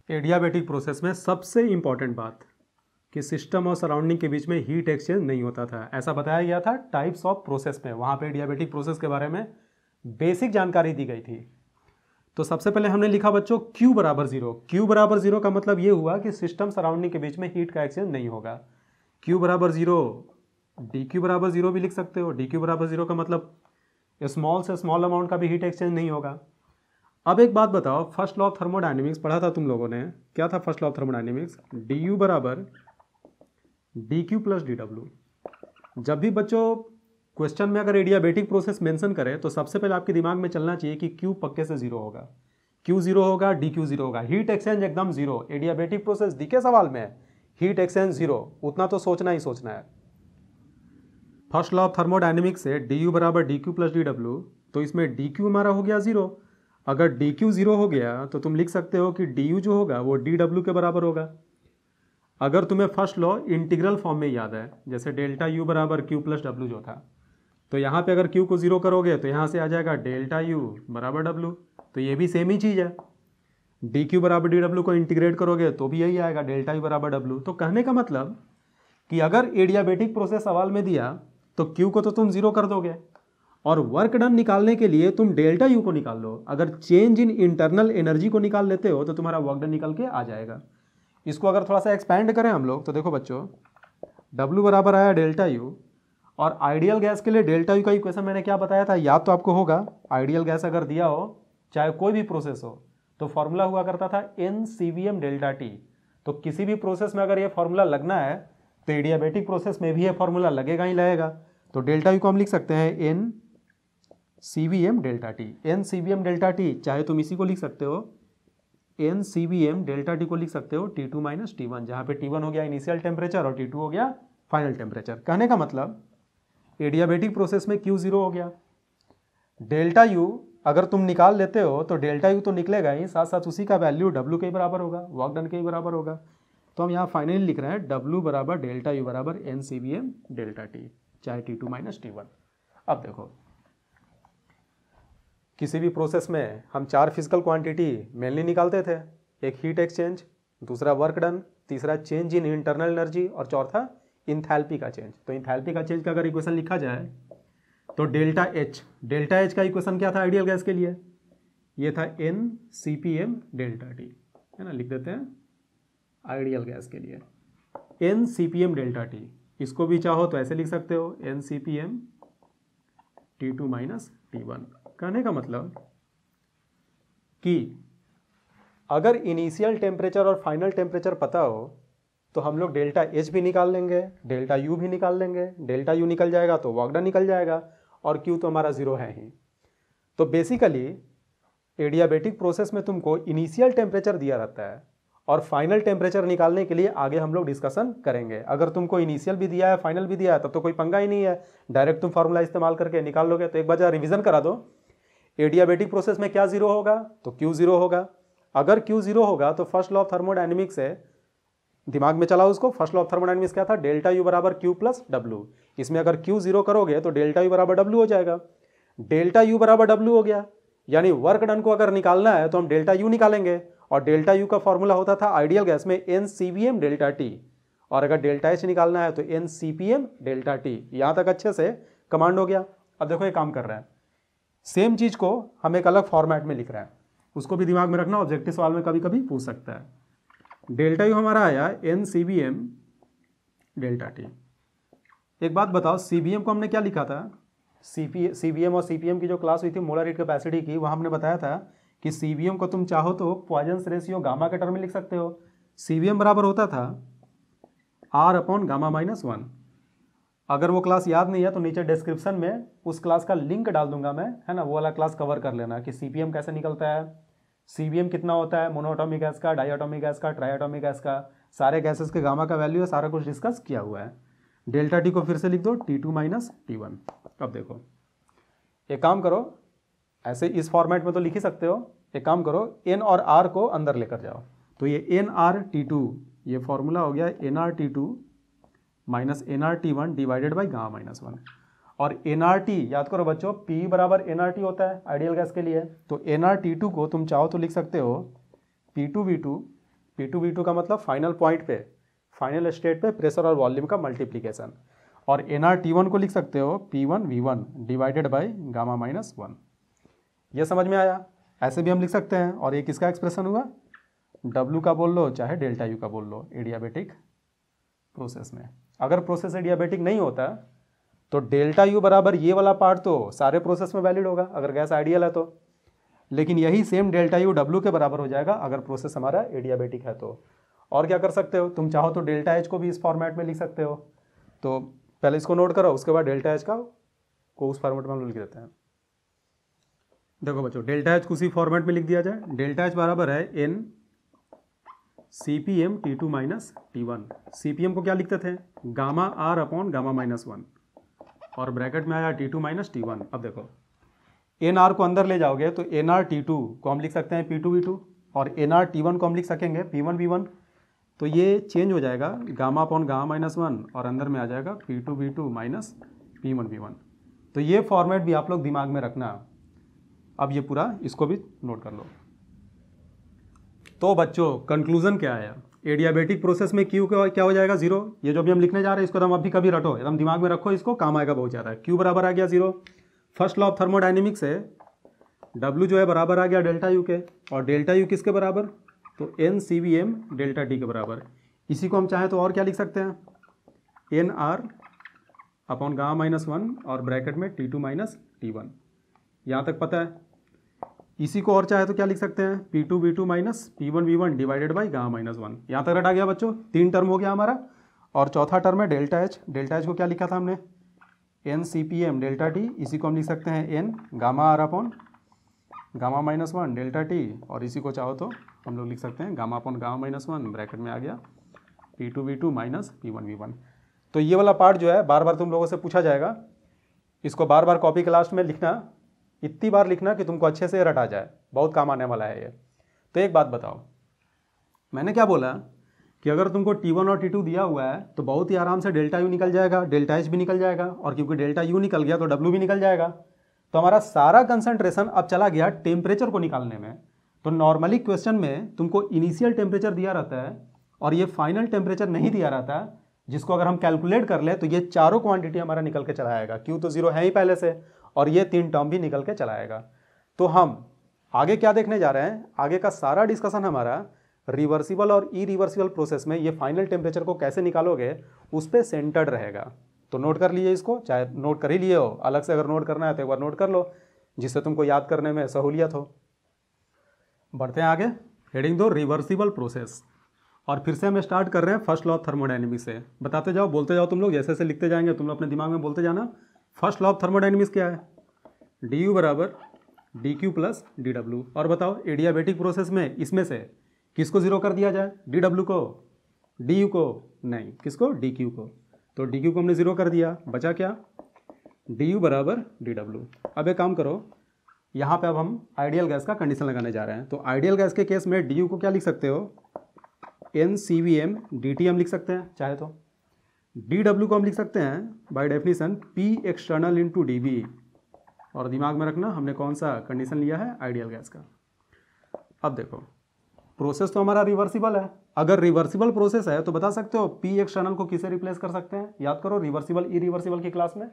Adiabatic process में सबसे important बात कि सिस्टम और सराउंडिंग के बीच में हीट एक्सचेंज नहीं होता था, ऐसा बताया गया था टाइप्स ऑफ प्रोसेस में। वहाँ पे एडियाबेटिक प्रोसेस के बारे में बेसिक जानकारी दी गई थी। तो सबसे पहले हमने लिखा बच्चों Q बराबर जीरो। Q बराबर जीरो का मतलब ये हुआ कि सिस्टम सराउंडिंग के बीच में हीट का एक्सचेंज नहीं होगा। Q बराबर जीरो, DQ बराबर जीरो भी लिख सकते हो। DQ बराबर जीरो का मतलब स्मॉल से स्मॉल अमाउंट का भी हीट एक्सचेंज नहीं होगा। अब एक बात बताओ, फर्स्ट लॉ ऑफ थर्मोडायनेमिक्स पढ़ा था तुम लोगों ने, क्या था first law of thermodynamics? du बराबर dq प्लस dw। जब भी बच्चों क्वेश्चन में अगर एडियाबेटिक प्रोसेस मेंशन करे तो सबसे पहले आपके दिमाग में चलना चाहिए कि q पक्के से जीरो होगा, q जीरो होगा, dq जीरो होगा, हीट एक्सचेंज एकदम जीरो। एडियाबेटिक प्रोसेस दी के सवाल में हीट एक्सचेंज जीरो, उतना तो सोचना ही सोचना है। फर्स्ट लॉ ऑफ थर्मोडायनेमिक्स से du बराबर dq प्लस dw, तो इसमें dq हमारा हो गया जीरो। अगर dq जीरो हो गया तो तुम लिख सकते हो कि du जो होगा वो dw के बराबर होगा। अगर तुम्हें फर्स्ट लॉ इंटीग्रल फॉर्म में याद है, जैसे डेल्टा यू बराबर क्यू प्लस डब्ल्यू जो था, तो यहाँ पे अगर क्यू को जीरो करोगे तो यहाँ से आ जाएगा डेल्टा यू बराबर डब्ल्यू। तो ये भी सेम ही चीज़ है। डी क्यू बराबर डी डब्ल्यू को इंटीग्रेट करोगे तो भी यही आएगा डेल्टा यू बराबर डब्ल्यू। तो कहने का मतलब कि अगर एडियाबेटिक प्रोसेस सवाल में दिया तो क्यू को तो तुम जीरो कर दोगे और वर्क डन निकालने के लिए तुम डेल्टा यू को निकाल लो। अगर चेंज इन इंटरनल एनर्जी को निकाल लेते हो तो तुम्हारा वर्क डन निकल के आ जाएगा। इसको अगर थोड़ा सा एक्सपैंड करें हम लोग तो देखो बच्चों, W बराबर आया डेल्टा यू, और आइडियल गैस के लिए डेल्टा यू का इक्वेशन मैंने क्या बताया था, याद तो आपको होगा। आइडियल गैस अगर दिया हो चाहे कोई भी प्रोसेस हो तो फॉर्मूला हुआ करता था NCVM डेल्टा टी। तो किसी भी प्रोसेस में अगर ये फॉर्मूला लगना है तो एडियाबेटिक प्रोसेस में भी ये फॉर्मूला लगेगा ही लगेगा। तो डेल्टा यू को हम लिख सकते हैं NCVM delta T. NCVM delta T चाहे तुम इसी को लिख सकते हो, NCVM डेल्टा टी को लिख सकते हो T2 माइनस T1, जहाँ पे T1 हो गया इनिशियल टेम्परेचर और T2 हो गया फाइनल टेम्परेचर। कहने का मतलब एडियाबेटिक प्रोसेस में Q जीरो हो गया। डेल्टा यू अगर तुम निकाल लेते हो तो डेल्टा यू तो निकलेगा ही, साथ साथ उसी का वैल्यू W के ही बराबर होगा, वर्क डन के ही बराबर होगा। तो हम यहाँ फाइनली लिख रहे हैं W बराबर डेल्टा यू बराबर NCVM डेल्टा टी, चाहे T2 माइनस T1। अब देखो, किसी भी प्रोसेस में हम चार फिजिकल क्वांटिटी मेनली निकालते थे, एक हीट एक्सचेंज, दूसरा वर्क डन, तीसरा चेंज इन इंटरनल एनर्जी और चौथा इंथैल्पी का चेंज। तो इंथैल्पी का चेंज का अगर इक्वेशन लिखा जाए तो डेल्टा एच का इक्वेशन क्या था आइडियल गैस के लिए? ये था NCPM डेल्टा टी, है ना, लिख देते हैं आइडियल गैस के लिए NCPM डेल्टा टी। इसको भी चाहो तो ऐसे लिख सकते हो NCPM T2 माइनस T1। कहने का मतलब कि अगर इनिशियल टेम्परेचर और फाइनल टेम्परेचर पता हो तो हम लोग डेल्टा एच भी निकाल लेंगे, डेल्टा यू भी निकाल लेंगे। डेल्टा यू निकल जाएगा तो वर्क डन निकल जाएगा और क्यू तो हमारा जीरो है ही। तो बेसिकली एडियाबेटिक प्रोसेस में तुमको इनिशियल टेम्परेचर दिया रहता है और फाइनल टेम्परेचर निकालने के लिए आगे हम लोग डिस्कशन करेंगे। अगर तुमको इनिशियल भी दिया है फाइनल भी दिया है तब तो कोई पंगा ही नहीं है, डायरेक्ट तुम फार्मूला इस्तेमाल करके निकाल लोगे। तो एक बार जरा रिवीजन करा दो, एडियाबेटिक प्रोसेस में क्या जीरो होगा तो क्यू जीरो होगा। अगर क्यू जीरो होगा तो फर्स्ट लॉ ऑफ थर्मोडायनेमिक्स है, दिमाग में चलाओ उसको। फर्स्ट लॉ ऑफ थर्मोडायनेमिक्स क्या था? डेल्टा यू बराबर क्यू प्लस डब्ल्यू। इसमें अगर क्यू जीरो करोगे तो डेल्टा यू बराबर डब्ल्यू हो जाएगा। डेल्टा यू बराबर डब्ल्यू हो गया, यानी वर्क डन को अगर निकालना है तो हम डेल्टा यू निकालेंगे और डेल्टा यू का फॉर्मूला होता था आइडियल गैस में NCVM डेल्टा टी, और अगर डेल्टा एच निकालना है तो NCPM डेल्टा टी। यहां तक अच्छे से कमांड हो गया। अब देखो ये काम कर रहा है, सेम चीज को हम एक अलग फॉर्मेट में लिख रहे हैं, उसको भी दिमाग में रखना, ऑब्जेक्टिव सवाल में कभी कभी पूछ सकता है। डेल्टा यू हमारा आया NCVM डेल्टा टी। एक बात बताओ, CVM को हमने क्या लिखा था? CVM और CPM की जो क्लास हुई थी मोलर हीट कैपेसिटी की, वहां हमने बताया था कि CVM को तुम चाहो तो पॉइजन्स रेशियो गामा के टर्म में लिख सकते हो। CVM बराबर होता था R अपॉन गामा माइनस 1। अगर वो क्लास याद नहीं है तो नीचे डिस्क्रिप्शन में उस क्लास का लिंक डाल दूंगा मैं, है ना, वो वाला क्लास कवर कर लेना कि CPM कैसे निकलता है, CVM कितना होता है, मोनोएटॉमिक गैस का, डाईएटॉमिक गैस का, ट्राईएटॉमिक गैस का, सारे गैसेस के गामा का वैल्यू है, सारा कुछ डिस्कस किया हुआ है। डेल्टा टी को फिर से लिख दो T2 माइनस T1। अब देखो एक काम करो, ऐसे इस फॉर्मेट में तो लिख ही सकते हो, एक काम करो N और R को अंदर लेकर जाओ। तो ये NRT2, ये फॉर्मूला हो गया NRT2 minus NRT1 divided by gamma minus 1। और NRT याद करो बच्चों, P बराबर NRT होता है आइडियल गैस के लिए। तो NRT2 को तुम चाहो तो लिख सकते हो P2V2 P2V2 का मतलब फाइनल पॉइंट पे, फाइनल स्टेट पे प्रेशर और वॉल्यूम का मल्टीप्लीकेशन। और nRT1 को लिख सकते हो P1V1 divided by gamma minus 1। ये समझ में आया? ऐसे भी हम लिख सकते हैं। और ये किसका एक्सप्रेशन हुआ? W का बोल लो चाहे डेल्टा U का बोल लो एडियाबेटिक प्रोसेस में। अगर प्रोसेस एडियाबेटिक नहीं होता तो डेल्टा U बराबर ये वाला पार्ट तो सारे प्रोसेस में वैलिड होगा अगर गैस आइडियल है तो, लेकिन यही सेम डेल्टा U W के बराबर हो जाएगा अगर प्रोसेस हमारा एडियाबेटिक है तो। और क्या कर सकते हो, तुम चाहो तो डेल्टा H को भी इस फॉर्मेट में लिख सकते हो। तो पहले इसको नोट करो, उसके बाद डेल्टा H को उस फॉर्मेट में हम लिख देते हैं। देखो बच्चों, डेल्टा H को उसी फॉर्मेट में लिख दिया जाए। डेल्टा H बराबर है n CPm T2 minus T1। CPm को क्या लिखते थे? Gamma R upon gamma minus 1 और ब्रैकेट में आया T2 माइनस T1। अब देखो NR को अंदर ले जाओगे तो NRT2 को हम लिख सकते हैं P2V2 और NRT1 को हम लिख सकेंगे P1V1। तो ये चेंज हो जाएगा गामा अपॉन गामा माइनस 1 और अंदर में आ जाएगा P2V2 माइनस P1V1। तो ये फॉर्मेट भी आप लोग दिमाग में रखना। अब ये पूरा इसको भी नोट कर लो। तो बच्चों कंक्लूजन क्या आया? एडियाबेटिक प्रोसेस में क्यू क्या हो जाएगा? 0। ये जो भी हम लिखने जा रहे हैं इसको हम अभी कभी रटो, एकदम दिमाग में रखो, इसको काम आएगा बहुत ज़्यादा। क्यू बराबर आ गया 0। फर्स्ट लॉ ऑफ थर्मोडाइनमिक्स है W जो है बराबर आ गया डेल्टा U के, और डेल्टा U किसके बराबर? तो NCVM डेल्टा T के बराबर। इसी को हम चाहें तो और क्या लिख सकते हैं? NR अपॉन गामा माइनस 1 और ब्रैकेट में T2 माइनस T1। यहाँ तक पता है। इसी को और चाहे तो क्या लिख सकते हैं? P2V2 minus P1V1 divided by gamma minus 1। यहाँ तक रटा गया बच्चों, 3 टर्म हो गया हमारा। और चौथा टर्म है डेल्टा H। डेल्टा H को क्या लिखा था हमने? NCPm delta T। इसी को हम लिख सकते हैं N gamma R upon gamma minus 1 delta T, और इसी को चाहो तो हम लोग लिख सकते हैं gamma upon gamma minus 1 bracket में आ गया P2V2 माइनस P1V1। तो ये वाला पार्ट जो है बार बार तुम लोगों से पूछा जाएगा, इसको बार बार कॉपी के लास्ट में लिखना, इतनी बार लिखना कि तुमको अच्छे से रटा जाए, बहुत काम आने वाला है ये। तो एक बात बताओ, मैंने क्या बोला कि अगर तुमको T1 और T2 दिया हुआ है तो बहुत ही आराम से डेल्टा U निकल जाएगा, डेल्टा H भी निकल जाएगा, और क्योंकि डेल्टा U निकल गया तो W भी निकल जाएगा। तो हमारा सारा कंसंट्रेशन अब चला गया टेम्परेचर को निकालने में। तो नॉर्मली क्वेश्चन में तुमको इनिशियल टेम्परेचर दिया रहता है और ये फाइनल टेम्परेचर नहीं दिया रहता, जिसको अगर हम कैलकुलेट कर ले तो ये चारों क्वांटिटी हमारा निकल के चला आएगा। क्यों? तो 0 है ही पहले से, और ये 3 टर्म भी निकल के चला आएगा। तो हम आगे क्या देखने जा रहे हैं? आगे का सारा डिस्कशन हमारा रिवर्सिबल और इरिवर्सिबल प्रोसेस में ये फाइनल टेम्परेचर को कैसे निकालोगे उस पर सेंटर्ड रहेगा। तो नोट कर लीजिए इसको, चाहे नोट कर ही लिए हो, अलग से अगर नोट करना है तो एक बार नोट कर लो, जिससे तुमको याद करने में सहूलियत हो। बढ़ते हैं आगे, हेडिंग 2 रिवर्सिबल प्रोसेस। और फिर से हम स्टार्ट कर रहे हैं फर्स्ट लॉ ऑफ थर्मोडायनेमिक्स से। बताते जाओ, बोलते जाओ, तुम लोग जैसे जैसे लिखते जाएंगे तुम लोग अपने दिमाग में बोलते जाना। फर्स्ट लॉ ऑफ थर्मोडायनेमिक्स क्या है? du बराबर dq प्लस dw। और बताओ एडियाबेटिक प्रोसेस में इसमें से किसको 0 कर दिया जाए? dw को? du को? नहीं, किसको? dq को। तो dq को हमने 0 कर दिया, बचा क्या? du बराबर dw। अब एक काम करो, यहाँ पे अब हम आइडियल गैस का कंडीशन लगाने जा रहे हैं। तो आइडियल गैस के केस में du को क्या लिख सकते हो? NCVm dt हम लिख सकते हैं चाहे तो। dw को हम लिख सकते हैं by definition P external into dV। और दिमाग में रखना हमने कौन सा कंडीशन लिया है? आइडियल गैस का। अब देखो, प्रोसेस तो हमारा रिवर्सिबल है। अगर रिवर्सिबल प्रोसेस है तो बता सकते हो P एक्सटर्नल को किसे रिप्लेस कर सकते हैं? याद करो रिवर्सिबल इरिवर्सिबल की क्लास में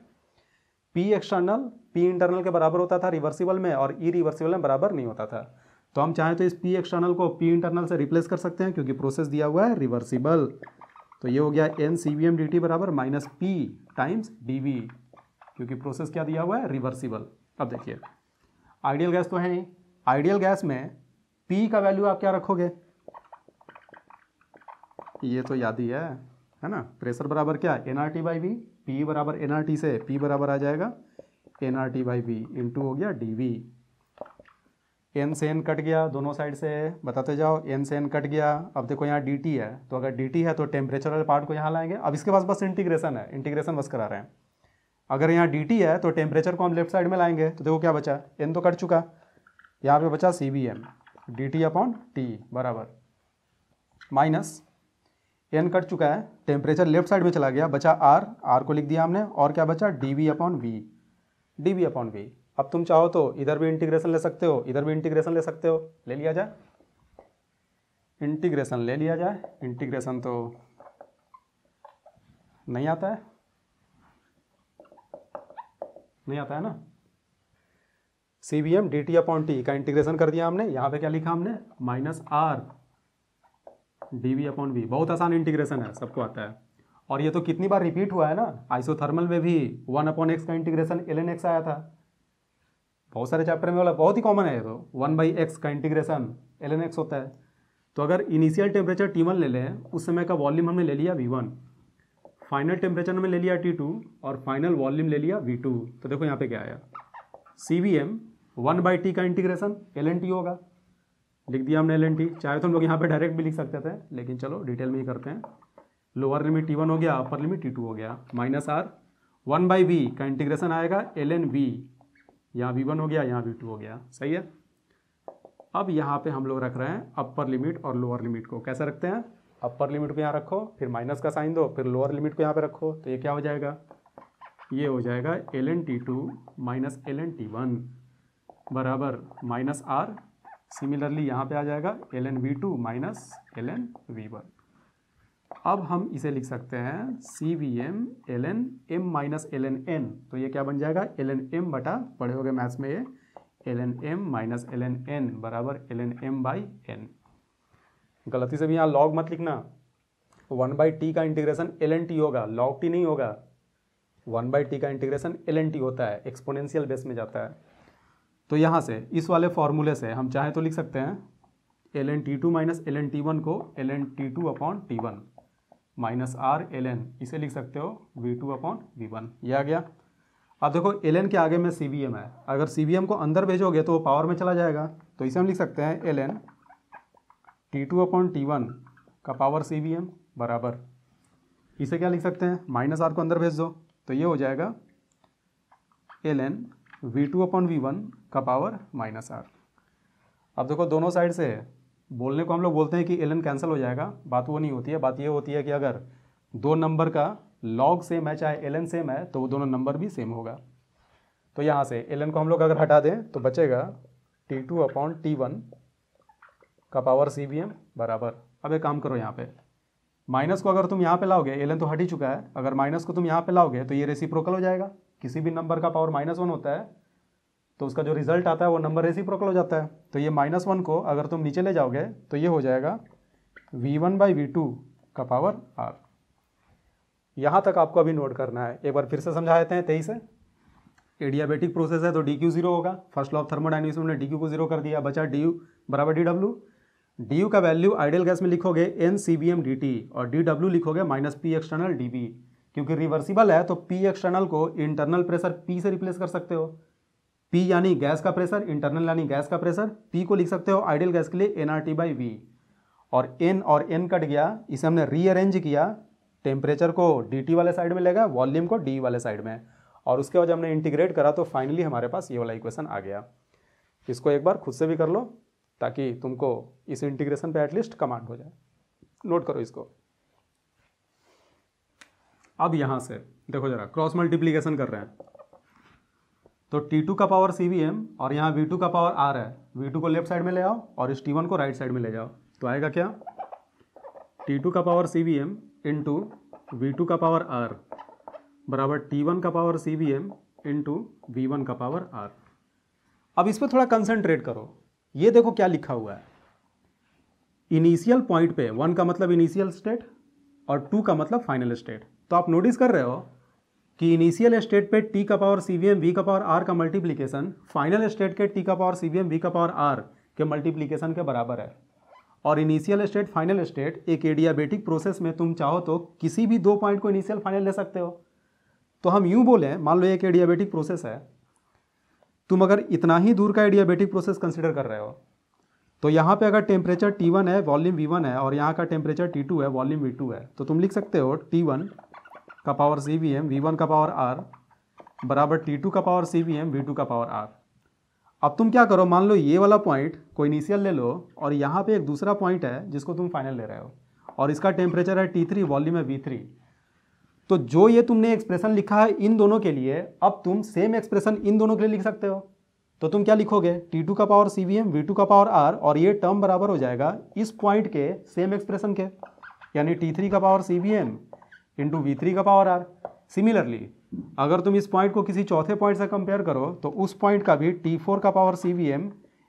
P एक्सटर्नल P इंटरनल के बराबर होता था रिवर्सिबल में, और इरिवर्सिबल में बराबर नहीं होता था। तो हम चाहें तो इस P एक्सटर्नल को P इंटरनल से रिप्लेस कर सकते हैं क्योंकि प्रोसेस दिया हुआ है रिवर्सिबल। तो ये हो गया NCVm dt बराबर माइनस P टाइम्स dV, क्योंकि प्रोसेस क्या दिया हुआ है? रिवर्सिबल। अब देखिए, आइडियल गैस तो है नहीं, आइडियल गैस में P का वैल्यू आप क्या रखोगे? ये तो याद ही है ना? प्रेशर बराबर क्या? nRT by V. P बराबर nRT से P बराबर आ जाएगा nRT बाई वी इंटू हो गया dV। n से n कट गया दोनों साइड से, बताते जाओ, n से n कट गया। अब देखो यहाँ dt है, तो अगर dt है तो टेम्परेचर वाले पार्ट को यहाँ लाएंगे। अब इसके पास बस इंटीग्रेशन है, इंटीग्रेशन बस करा रहे हैं। अगर यहाँ dt है तो टेम्परेचर को हम लेफ्ट साइड में लाएंगे, तो देखो क्या बचा? n तो कट चुका, यहाँ पे बचा CVm dt अपॉन टी बराबर माइनस n कट चुका है, टेम्परेचर लेफ्ट साइड में चला गया, बचा r को लिख दिया हमने, और क्या बचा? dv upon V, dv upon V. अब तुम चाहो तो इधर भी इंटीग्रेशन ले सकते हो, इधर भी इंटीग्रेशन ले सकते हो, ले लिया जाए। इंटीग्रेशन ले लिया जाए, इंटीग्रेशन तो नहीं आता है, नहीं आता है ना। CVM dt अपॉन टी का इंटीग्रेशन कर दिया हमने, यहाँ पे क्या लिखा हमने -r dv अपॉन v। बहुत आसान इंटीग्रेशन है, सबको आता है। और ये तो कितनी बार रिपीट हुआ है ना, आइसोथर्मल में भी 1/x का इंटीग्रेशन ln x आया था, बहुत सारे चैप्टर में वाला बहुत ही कॉमन है। ये तो 1/x का इंटीग्रेशन ln x होता है। तो अगर इनिशियल टेम्परेचर T1 ले लें, उस समय का वॉल्यूम हमने ले लिया V1, फाइनल टेम्परेचर में ले लिया T2 और फाइनल वॉल्यूम ले लिया V2। तो देखो यहाँ पे क्या आया, CVM 1/t का इंटीग्रेशन ln t होगा, लिख दिया हमने ln t। चाहे तो हम लोग यहाँ पे डायरेक्ट भी लिख सकते थे, लेकिन चलो डिटेल में ही करते हैं। लोअर लिमिट T1 हो गया, अपर लिमिट T2 हो गया, -r 1/v का इंटीग्रेशन आएगा ln v, यहाँ V1 हो गया, यहाँ V2 हो गया, सही है। अब यहाँ पे हम लोग रख रहे हैं अपर लिमिट और लोअर लिमिट को। कैसे रखते हैं, अपर लिमिट को यहाँ रखो, फिर माइनस का साइन दो, फिर लोअर लिमिट को यहाँ पे रखो। तो ये क्या हो जाएगा, ये हो जाएगा ln t2 minus ln t1 बराबर -r। सिमिलरली यहाँ पे आ जाएगा ln v2 minus ln v1। अब हम इसे लिख सकते हैं CVM ln m minus ln n। तो ये क्या बन जाएगा, ln m बटा, पढ़े होगे मैथ्स में ये, ln m minus ln n बराबर ln m बाई n। गलती से भी यहाँ लॉग मत लिखना, 1/t का इंटीग्रेशन ln t होगा, log t नहीं होगा। 1/t का इंटीग्रेशन ln t होता है, एक्सपोनेंशियल बेस में जाता है। तो यहाँ से इस वाले फॉर्मूले से हम चाहे तो लिख सकते हैं ln t2 minus ln t1 को ln t2 upon t1 minus r ln, इसे लिख सकते हो v2 अपॉन v1। ये आ गया। अब देखो ln के आगे में CVM है, अगर CVM को अंदर भेजोगे तो वो पावर में चला जाएगा। तो इसे हम लिख सकते हैं ln t2 अपॉन t1 का पावर CVM बराबर, इसे क्या लिख सकते हैं, -r को अंदर भेज दो, तो ये हो जाएगा ln v2 अपॉन v1 का पावर -r। अब देखो दोनों साइड से बोलने को हम लोग बोलते हैं कि ln कैंसिल हो जाएगा, बात वो नहीं होती है। बात ये होती है कि अगर दो नंबर का लॉग सेम है, चाहे ln सेम है, तो वो दोनों नंबर भी सेम होगा। तो यहाँ से ln को हम लोग अगर हटा दें तो बचेगा t2 अपॉन t1 का पावर CVM बराबर। अब एक काम करो, यहाँ पे माइनस को अगर तुम यहाँ पे लाओगे, ln तो हट ही चुका है, अगर माइनस को तुम यहाँ पे लाओगे तो ये रेसिप्रोकल हो जाएगा। किसी भी नंबर का पावर -1 होता है तो उसका जो रिजल्ट आता है वो नंबर रेसिप्रोकल हो जाता है। तो ये -1 को अगर तुम नीचे ले जाओगे तो ये हो जाएगा v1 बाई v2 का पावर r। यहाँ तक आपको अभी नोट करना है। एक बार फिर से समझा देते हैं 23 से। एडियाबेटिक प्रोसेस है तो dq 0 होगा, फर्स्ट लॉ ऑफ थर्मोडायनेमिक्स में हमने dq को 0 कर दिया, बचा du बराबर dw। du का वैल्यू आइडियल गैस में लिखोगे n CVM dt और dw लिखोगे -p एक्सटर्नल dv, क्योंकि रिवर्सिबल है तो p एक्सटर्नल को इंटरनल प्रेशर p से रिप्लेस कर सकते हो। p यानी गैस का प्रेशर, इंटरनल यानी गैस का प्रेशर, p को लिख सकते हो आइडियल गैस के लिए nRT बाई v। और n कट गया, इसे हमने रीअरेंज किया, टेम्परेचर को dt वाले साइड में लेगा, वॉल्यूम को d वाले साइड में, और उसके बाद हमने इंटीग्रेट करा तो फाइनली हमारे पास ये वाला इक्वेशन आ गया। इसको एक बार खुद से भी कर लो ताकि तुमको इस इंटीग्रेशन पे एटलीस्ट कमांड हो जाए। नोट करो इसको। अब यहां से देखो जरा, क्रॉस मल्टीप्लीकेशन कर रहे हैं तो T2 का पावर CVM और यहाँ V2 का पावर R है, V2 को लेफ्ट साइड में ले आओ और इस T1 को राइट साइड में ले जाओ। तो आएगा क्या, T2 का पावर CVM इंटू V2 का पावर R बराबर T1 का पावर CVM इंटू V1 का पावर R। अब इस पर थोड़ा कंसंट्रेट करो, ये देखो क्या लिखा हुआ है। इनिशियल पॉइंट पे 1 का मतलब इनिशियल स्टेट और 2 का मतलब फाइनल स्टेट। तो आप नोटिस कर रहे हो कि इनिशियल स्टेट पे t का पावर CVM v का पावर r का मल्टीप्लिकेशन फाइनल स्टेट के t का पावर CVM v का पावर r के मल्टीप्लिकेशन के बराबर है। और इनिशियल स्टेट फाइनल स्टेट, एक एडियाबेटिक प्रोसेस में तुम चाहो तो किसी भी दो पॉइंट को इनिशियल फाइनल ले सकते हो। तो हम यूं बोलें, मान लो एक एडियाबेटिक प्रोसेस है, तुम अगर इतना ही दूर का एडियाबेटिक प्रोसेस कंसिडर कर रहे हो तो यहाँ पे अगर टेम्परेचर T1 है, वॉल्यूम V1 है, और यहाँ का टेम्परेचर T2 है, वॉल्यूम V2 है, तो तुम लिख सकते हो T1 का पावर CVM V1 का पावर R बराबर T2 का पावर CVM V2 का पावर R। अब तुम क्या करो, मान लो ये वाला पॉइंट को इनिशियल ले लो और यहाँ पे एक दूसरा पॉइंट है जिसको तुम फाइनल ले रहे हो और इसका टेम्परेचर है T3, वॉल्यूम है V3। तो जो ये तुमने एक्सप्रेशन लिखा है इन दोनों के लिए, अब तुम सेम एक्सप्रेशन इन दोनों के लिए लिख सकते हो। तो तुम क्या लिखोगे, T2 का पावर CVM V2 का पावर R, और ये टर्म बराबर हो जाएगा इस पॉइंट के सेम एक्सप्रेशन के, यानी T3 का पावर CVM इंटू V3 का पावर R। सिमिलरली अगर तुम इस पॉइंट को किसी चौथे पॉइंट से कंपेयर करो तो उस पॉइंट का भी T4 का पावर CVM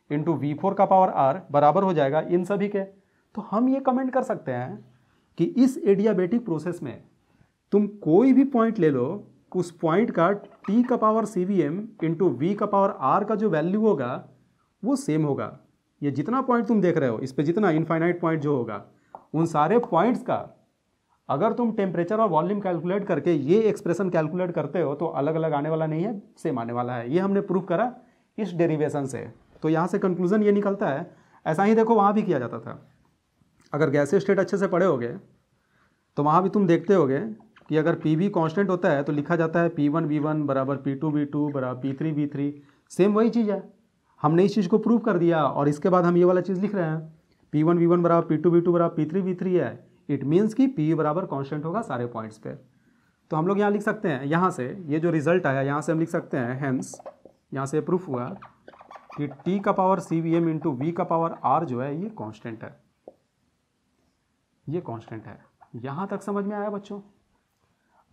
इंटू V4 का पावर R बराबर हो जाएगा इन सभी के। तो हम ये कमेंट कर सकते हैं कि इस एडियाबेटिक प्रोसेस में तुम कोई भी पॉइंट ले लो, उस पॉइंट का T का पावर CVM इंटू V का पावर R का जो वैल्यू होगा वो सेम होगा। ये जितना पॉइंट तुम देख रहे हो, इस पे जितना इनफाइनाइट पॉइंट जो होगा, उन सारे पॉइंट्स का अगर तुम टेम्परेचर और वॉल्यूम कैलकुलेट करके ये एक्सप्रेशन कैलकुलेट करते हो तो अलग अलग आने वाला नहीं है, सेम आने वाला है। ये हमने प्रूव करा इस डेरिवेशन से। तो यहाँ से कंक्लूजन ये निकलता है, ऐसा ही देखो वहाँ भी किया जाता था। अगर गैसीय स्टेट अच्छे से पढ़े होगे तो वहाँ भी तुम देखते होगे कि अगर PV कांस्टेंट होता है तो लिखा जाता है P1 V1 बराबर P2 V2 बराबर P3 V3। सेम वही चीज़ है, हमने इस चीज़ को प्रूव कर दिया और इसके बाद हम ये वाला चीज़ लिख रहे हैं P1 V1 बराबर P2 V2 बराबर P3 V3 है। इट मीन्स कि P बराबर कांस्टेंट होगा सारे पॉइंट्स पे। तो हम लोग यहाँ लिख सकते हैं, यहाँ से ये जो रिजल्ट आया यहाँ से हम लिख सकते हैं, हेंस यहाँ से प्रूफ हुआ कि T का पावर CVM इंटू V का पावर R जो है ये कांस्टेंट है, ये कांस्टेंट है। यहाँ तक समझ में आया बच्चों?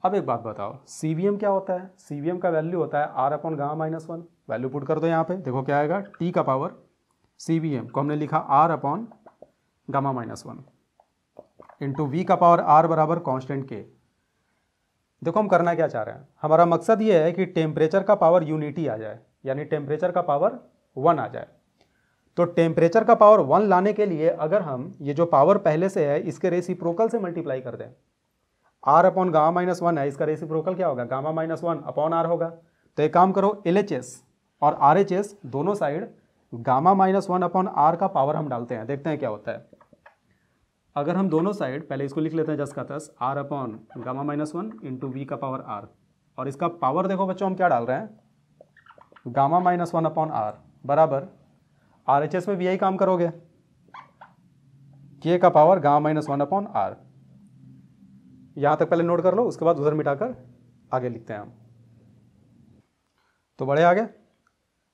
अब एक बात बताओ, CVM क्या होता है? CVM का वैल्यू होता है R upon gamma minus 1। Value put कर दो यहाँ पे, देखो क्या आएगा, T का पावर CVM को हमने लिखा R upon gamma minus 1 into V का पावर R बराबर कांस्टेंट के। देखो हम करना क्या चाह रहे हैं, हमारा मकसद ये है कि टेम्परेचर का पावर यूनिटी आ जाए, यानी टेम्परेचर का पावर 1 आ जाए। तो टेम्परेचर का पावर 1 लाने के लिए अगर हम ये जो पावर पहले से है इसके रेसिप्रोकल से मल्टीप्लाई कर दें, R अपॉन गामा माइनस 1 है, इसका रेसिप्रोकल क्या होगा, गामा माइनस 1 अपॉन R होगा। तो एक काम करो, LHS और RHS दोनों side gamma minus 1 upon R का पावर हम डालते हैं, देखते हैं क्या होता है। अगर हम दोनों साइड, पहले इसको लिख लेते हैं 10 का 10, R upon gamma minus 1 into V का पावर R, और इसका पावर देखो बच्चों हम क्या डाल रहे हैं, गामा माइनस 1 अपॉन R बराबर RHS में भी यही काम करोगे, K का power gamma minus 1 upon R। यहाँ तक पहले नोट कर लो, उसके बाद उधर मिटाकर आगे लिखते हैं हम। तो बड़े आगे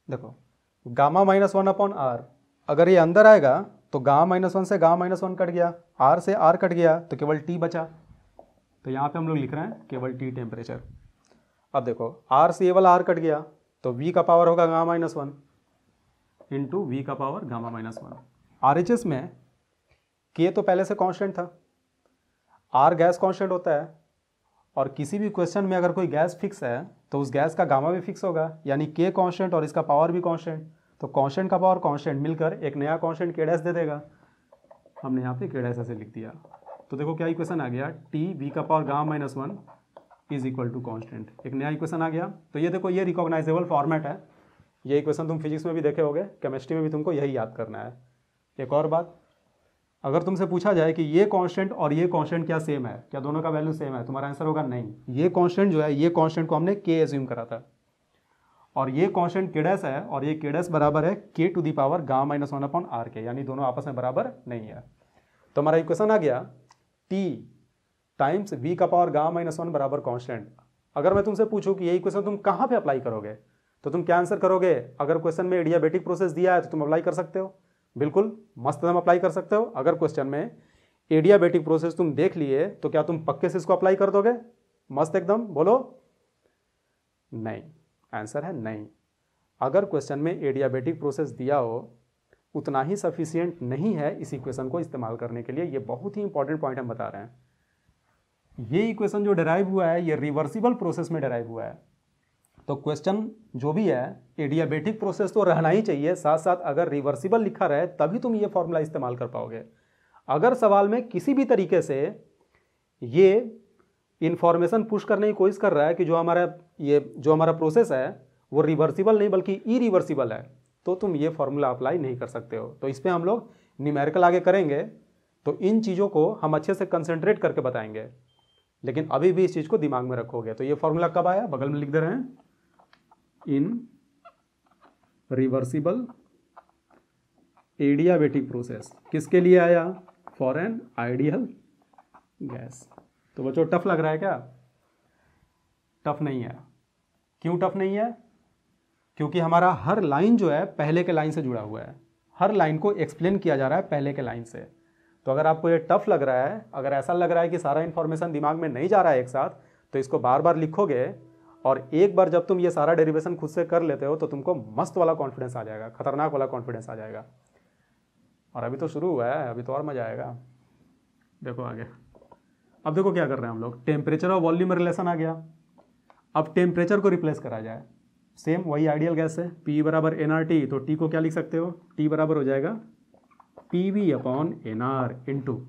देखो, गामा माइनस 1 अपॉन R, अगर ये अंदर आएगा तो गामा माइनस 1 से गामा माइनस 1 कट गया, R से R कट गया, तो केवल T बचा। तो यहाँ पे हम लोग लिख रहे हैं केवल T टेम्परेचर। अब देखो R से ये वाला R कट गया तो V का पावर होगा गामा माइनस 1 इंटू V का पावर गामा माइनस 1। RHS में K तो पहले से कांस्टेंट था, R गैस कांस्टेंट होता है, और किसी भी क्वेश्चन में अगर कोई गैस फिक्स है तो उस गैस का गामा भी फिक्स होगा, यानी K कांस्टेंट और इसका पावर भी कांस्टेंट। तो कांस्टेंट का पावर कांस्टेंट मिलकर एक नया कांस्टेंट K डैश दे देगा। हमने यहाँ पे K डैश ऐसे लिख दिया। तो देखो क्या इक्वेशन आ गया, T V का power gamma minus 1 is equal to constant, एक नया इक्वेशन आ गया। तो ये देखो ये रिकॉग्नाइजेबल फॉर्मेट है, ये इक्वेशन तुम फिजिक्स में भी देखे होगे, केमिस्ट्री में भी तुमको यही याद करना है। एक और बात, अगर तुमसे पूछा जाए कि ये कांस्टेंट और ये कांस्टेंट क्या सेम है, क्या दोनों का वैल्यू सेम है, तुम्हारा आंसर होगा नहीं। ये कांस्टेंट जो है, ये कांस्टेंट को हमने K एज्यूम करा था, और ये कांस्टेंट K डैश है, और ये K डैश बराबर है K to the power gamma minus 1 upon R के, यानी दोनों आपस में बराबर नहीं है। तो हमारा इक्वेशन आ गया T टाइम्स V का पावर गामा माइनस 1 बराबर कांस्टेंट। अगर मैं तुमसे पूछूं कि ये इक्वेशन तुम कहाँ पे अप्लाई करोगे, तो तुम क्या आंसर करोगे? अगर क्वेश्चन में एडियाबेटिक प्रोसेस दिया है तो तुम अप्लाई कर सकते हो, बिल्कुल मस्त तुम अप्लाई कर सकते हो। अगर क्वेश्चन में एडियाबेटिक प्रोसेस तुम देख लिए तो क्या तुम पक्के से इसको अप्लाई कर दोगे मस्त एकदम? बोलो नहीं, आंसर है नहीं। अगर क्वेश्चन में एडियाबेटिक प्रोसेस दिया हो उतना ही सफिशिएंट नहीं है इस इक्वेशन को इस्तेमाल करने के लिए। ये बहुत ही इंपॉर्टेंट पॉइंट हम बता रहे हैं। ये इक्वेशन जो डिराइव हुआ है ये रिवर्सिबल प्रोसेस में डिराइव हुआ है। तो क्वेश्चन जो भी है एडियाबेटिक प्रोसेस तो रहना ही चाहिए, साथ साथ अगर रिवर्सिबल लिखा रहे तभी तुम ये फॉर्मूला इस्तेमाल कर पाओगे। अगर सवाल में किसी भी तरीके से ये इंफॉर्मेशन पुश करने की कोशिश कर रहा है कि जो हमारा प्रोसेस है वो रिवर्सिबल नहीं बल्कि इरिवर्सिबल है, तो तुम ये फॉर्मूला अप्लाई नहीं कर सकते हो। तो इस पर हम लोग न्यूमेरिकल आगे करेंगे, तो इन चीज़ों को हम अच्छे से कंसंट्रेट करके बताएंगे, लेकिन अभी भी इस चीज़ को दिमाग में रखोगे। तो ये फॉर्मूला कब आया, बगल में लिख दे रहे हैं, इन रिवर्सिबल एडियाबेटिक प्रोसेस। किसके लिए आया? For an ideal gas. तो बच्चों टफ लग रहा है क्या? टफ नहीं है। क्यों टफ नहीं है? क्योंकि हमारा हर लाइन जो है पहले के लाइन से जुड़ा हुआ है, हर लाइन को एक्सप्लेन किया जा रहा है पहले के लाइन से। तो अगर आपको ये टफ लग रहा है, अगर ऐसा लग रहा है कि सारा इन्फॉर्मेशन दिमाग में नहीं जा रहा है एक साथ, तो इसको बार बार लिखोगे और एक बार जब तुम ये सारा डेरिवेशन खुद से कर लेते हो तो तुमको मस्त वाला कॉन्फिडेंस आ जाएगा, खतरनाक वाला कॉन्फिडेंस आ जाएगा। और अभी तो शुरू हुआ है, अभी तो और मजा आएगा। देखो आगे, अब देखो क्या कर रहे हैं हम लोग, टेम्परेचर और वॉल्यूम रिलेशन आ गया। अब टेम्परेचर को रिप्लेस करा जाए, सेम वही आइडियल गैस है, P बराबर NRT, तो T को क्या लिख सकते हो, T बराबर हो जाएगा PV अपॉन NR इंटू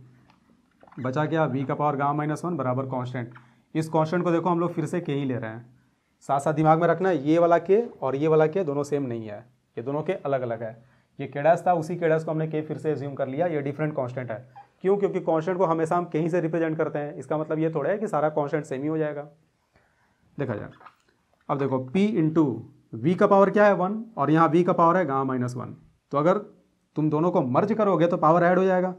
बचा क्या, V का पावर गामा -1 बराबर कांस्टेंट। इस कांस्टेंट को देखो हम लोग फिर से के ही ले रहे हैं, साथ साथ दिमाग में रखना है ये वाला के और ये वाला के दोनों सेम नहीं है, ये दोनों के अलग अलग है। ये के डैश था, उसी के डैश को हमने के फिर से एज्यूम कर लिया, ये डिफरेंट कांस्टेंट है। क्यों? क्योंकि कांस्टेंट को हमेशा हम कहीं से रिप्रेजेंट करते हैं, इसका मतलब ये थोड़ा है कि सारा कांस्टेंट सेम ही हो जाएगा। देखा जाए, अब देखो P इंटू वी का पावर क्या है 1 और यहाँ V का पावर है गामा -1, तो अगर तुम दोनों को मर्ज करोगे तो पावर ऐड हो जाएगा।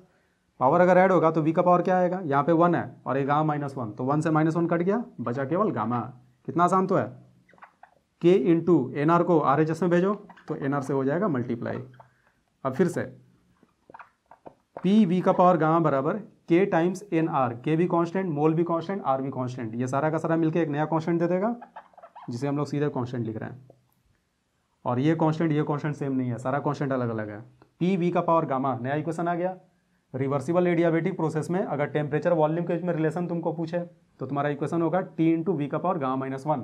पावर अगर ऐड होगा तो V का पावर क्या आएगा, यहाँ पे 1 है और ये गामा -1, तो 1 से -1 कट गया, बचा केवल गामा। कितना आसान तो है, K इंटू NR को RHS में भेजो तो NR से हो जाएगा मल्टीप्लाई। अब फिर से P V का पावर गामा बराबर K टाइम्स NR, K भी कांस्टेंट, मोल भी कांस्टेंट, R भी कांस्टेंट, ये सारा का सारा मिलकर एक नया कांस्टेंट दे देगा जिसे हम लोग सीधे कांस्टेंट लिख रहे हैं। और ये कांस्टेंट सेम नहीं है, सारा कांस्टेंट अलग अलग है। P V का पावर गामा, नया इक्वेशन आ गया। रिवर्सिबल एडियाबेटिक प्रोसेस में अगर टेम्परेचर वॉल्यूम के बीच में रिलेशन तुमको पूछे तो तुम्हारा इक्वेशन होगा T इंटू वी का पावर गामा -1।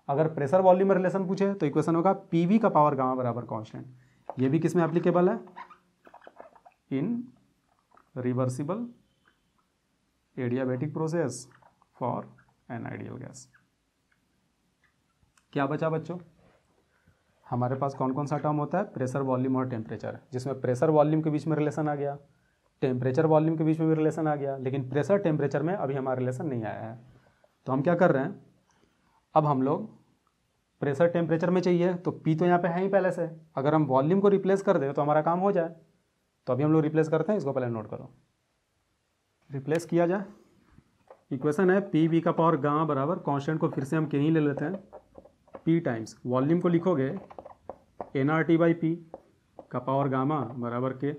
अगर प्रेशर वॉल्यूम में रिलेशन पूछे तो इक्वेशन होगा PV का पावर गामा बराबर कांस्टेंट। ये भी किस में एप्लीकेबल है, इन reversible adiabatic process for an ideal gas. क्या बचा बच्चों, हमारे पास कौन कौन सा टर्म होता है, प्रेशर वॉल्यूम और टेम्परेचर, जिसमें प्रेशर वॉल्यूम के बीच में रिलेशन आ गया, टेम्परेचर वॉल्यूम के बीच में भी रिलेशन आ गया, लेकिन प्रेशर टेम्परेचर में अभी हमारा रिलेशन नहीं आया है। तो हम क्या कर रहे हैं, अब हम लोग प्रेशर टेम्परेचर में चाहिए तो P तो यहाँ पे है ही पहले से, अगर हम वॉल्यूम को रिप्लेस कर दें तो हमारा काम हो जाए। तो अभी हम लोग रिप्लेस करते हैं, इसको पहले नोट करो। रिप्लेस किया जाए, इक्वेशन है P V का पावर गामा बराबर, कांस्टेंट को फिर से हम के ही ले लेते हैं, P टाइम्स वॉल्यूम को लिखोगे NRT बाई P का पावर गामा बराबर के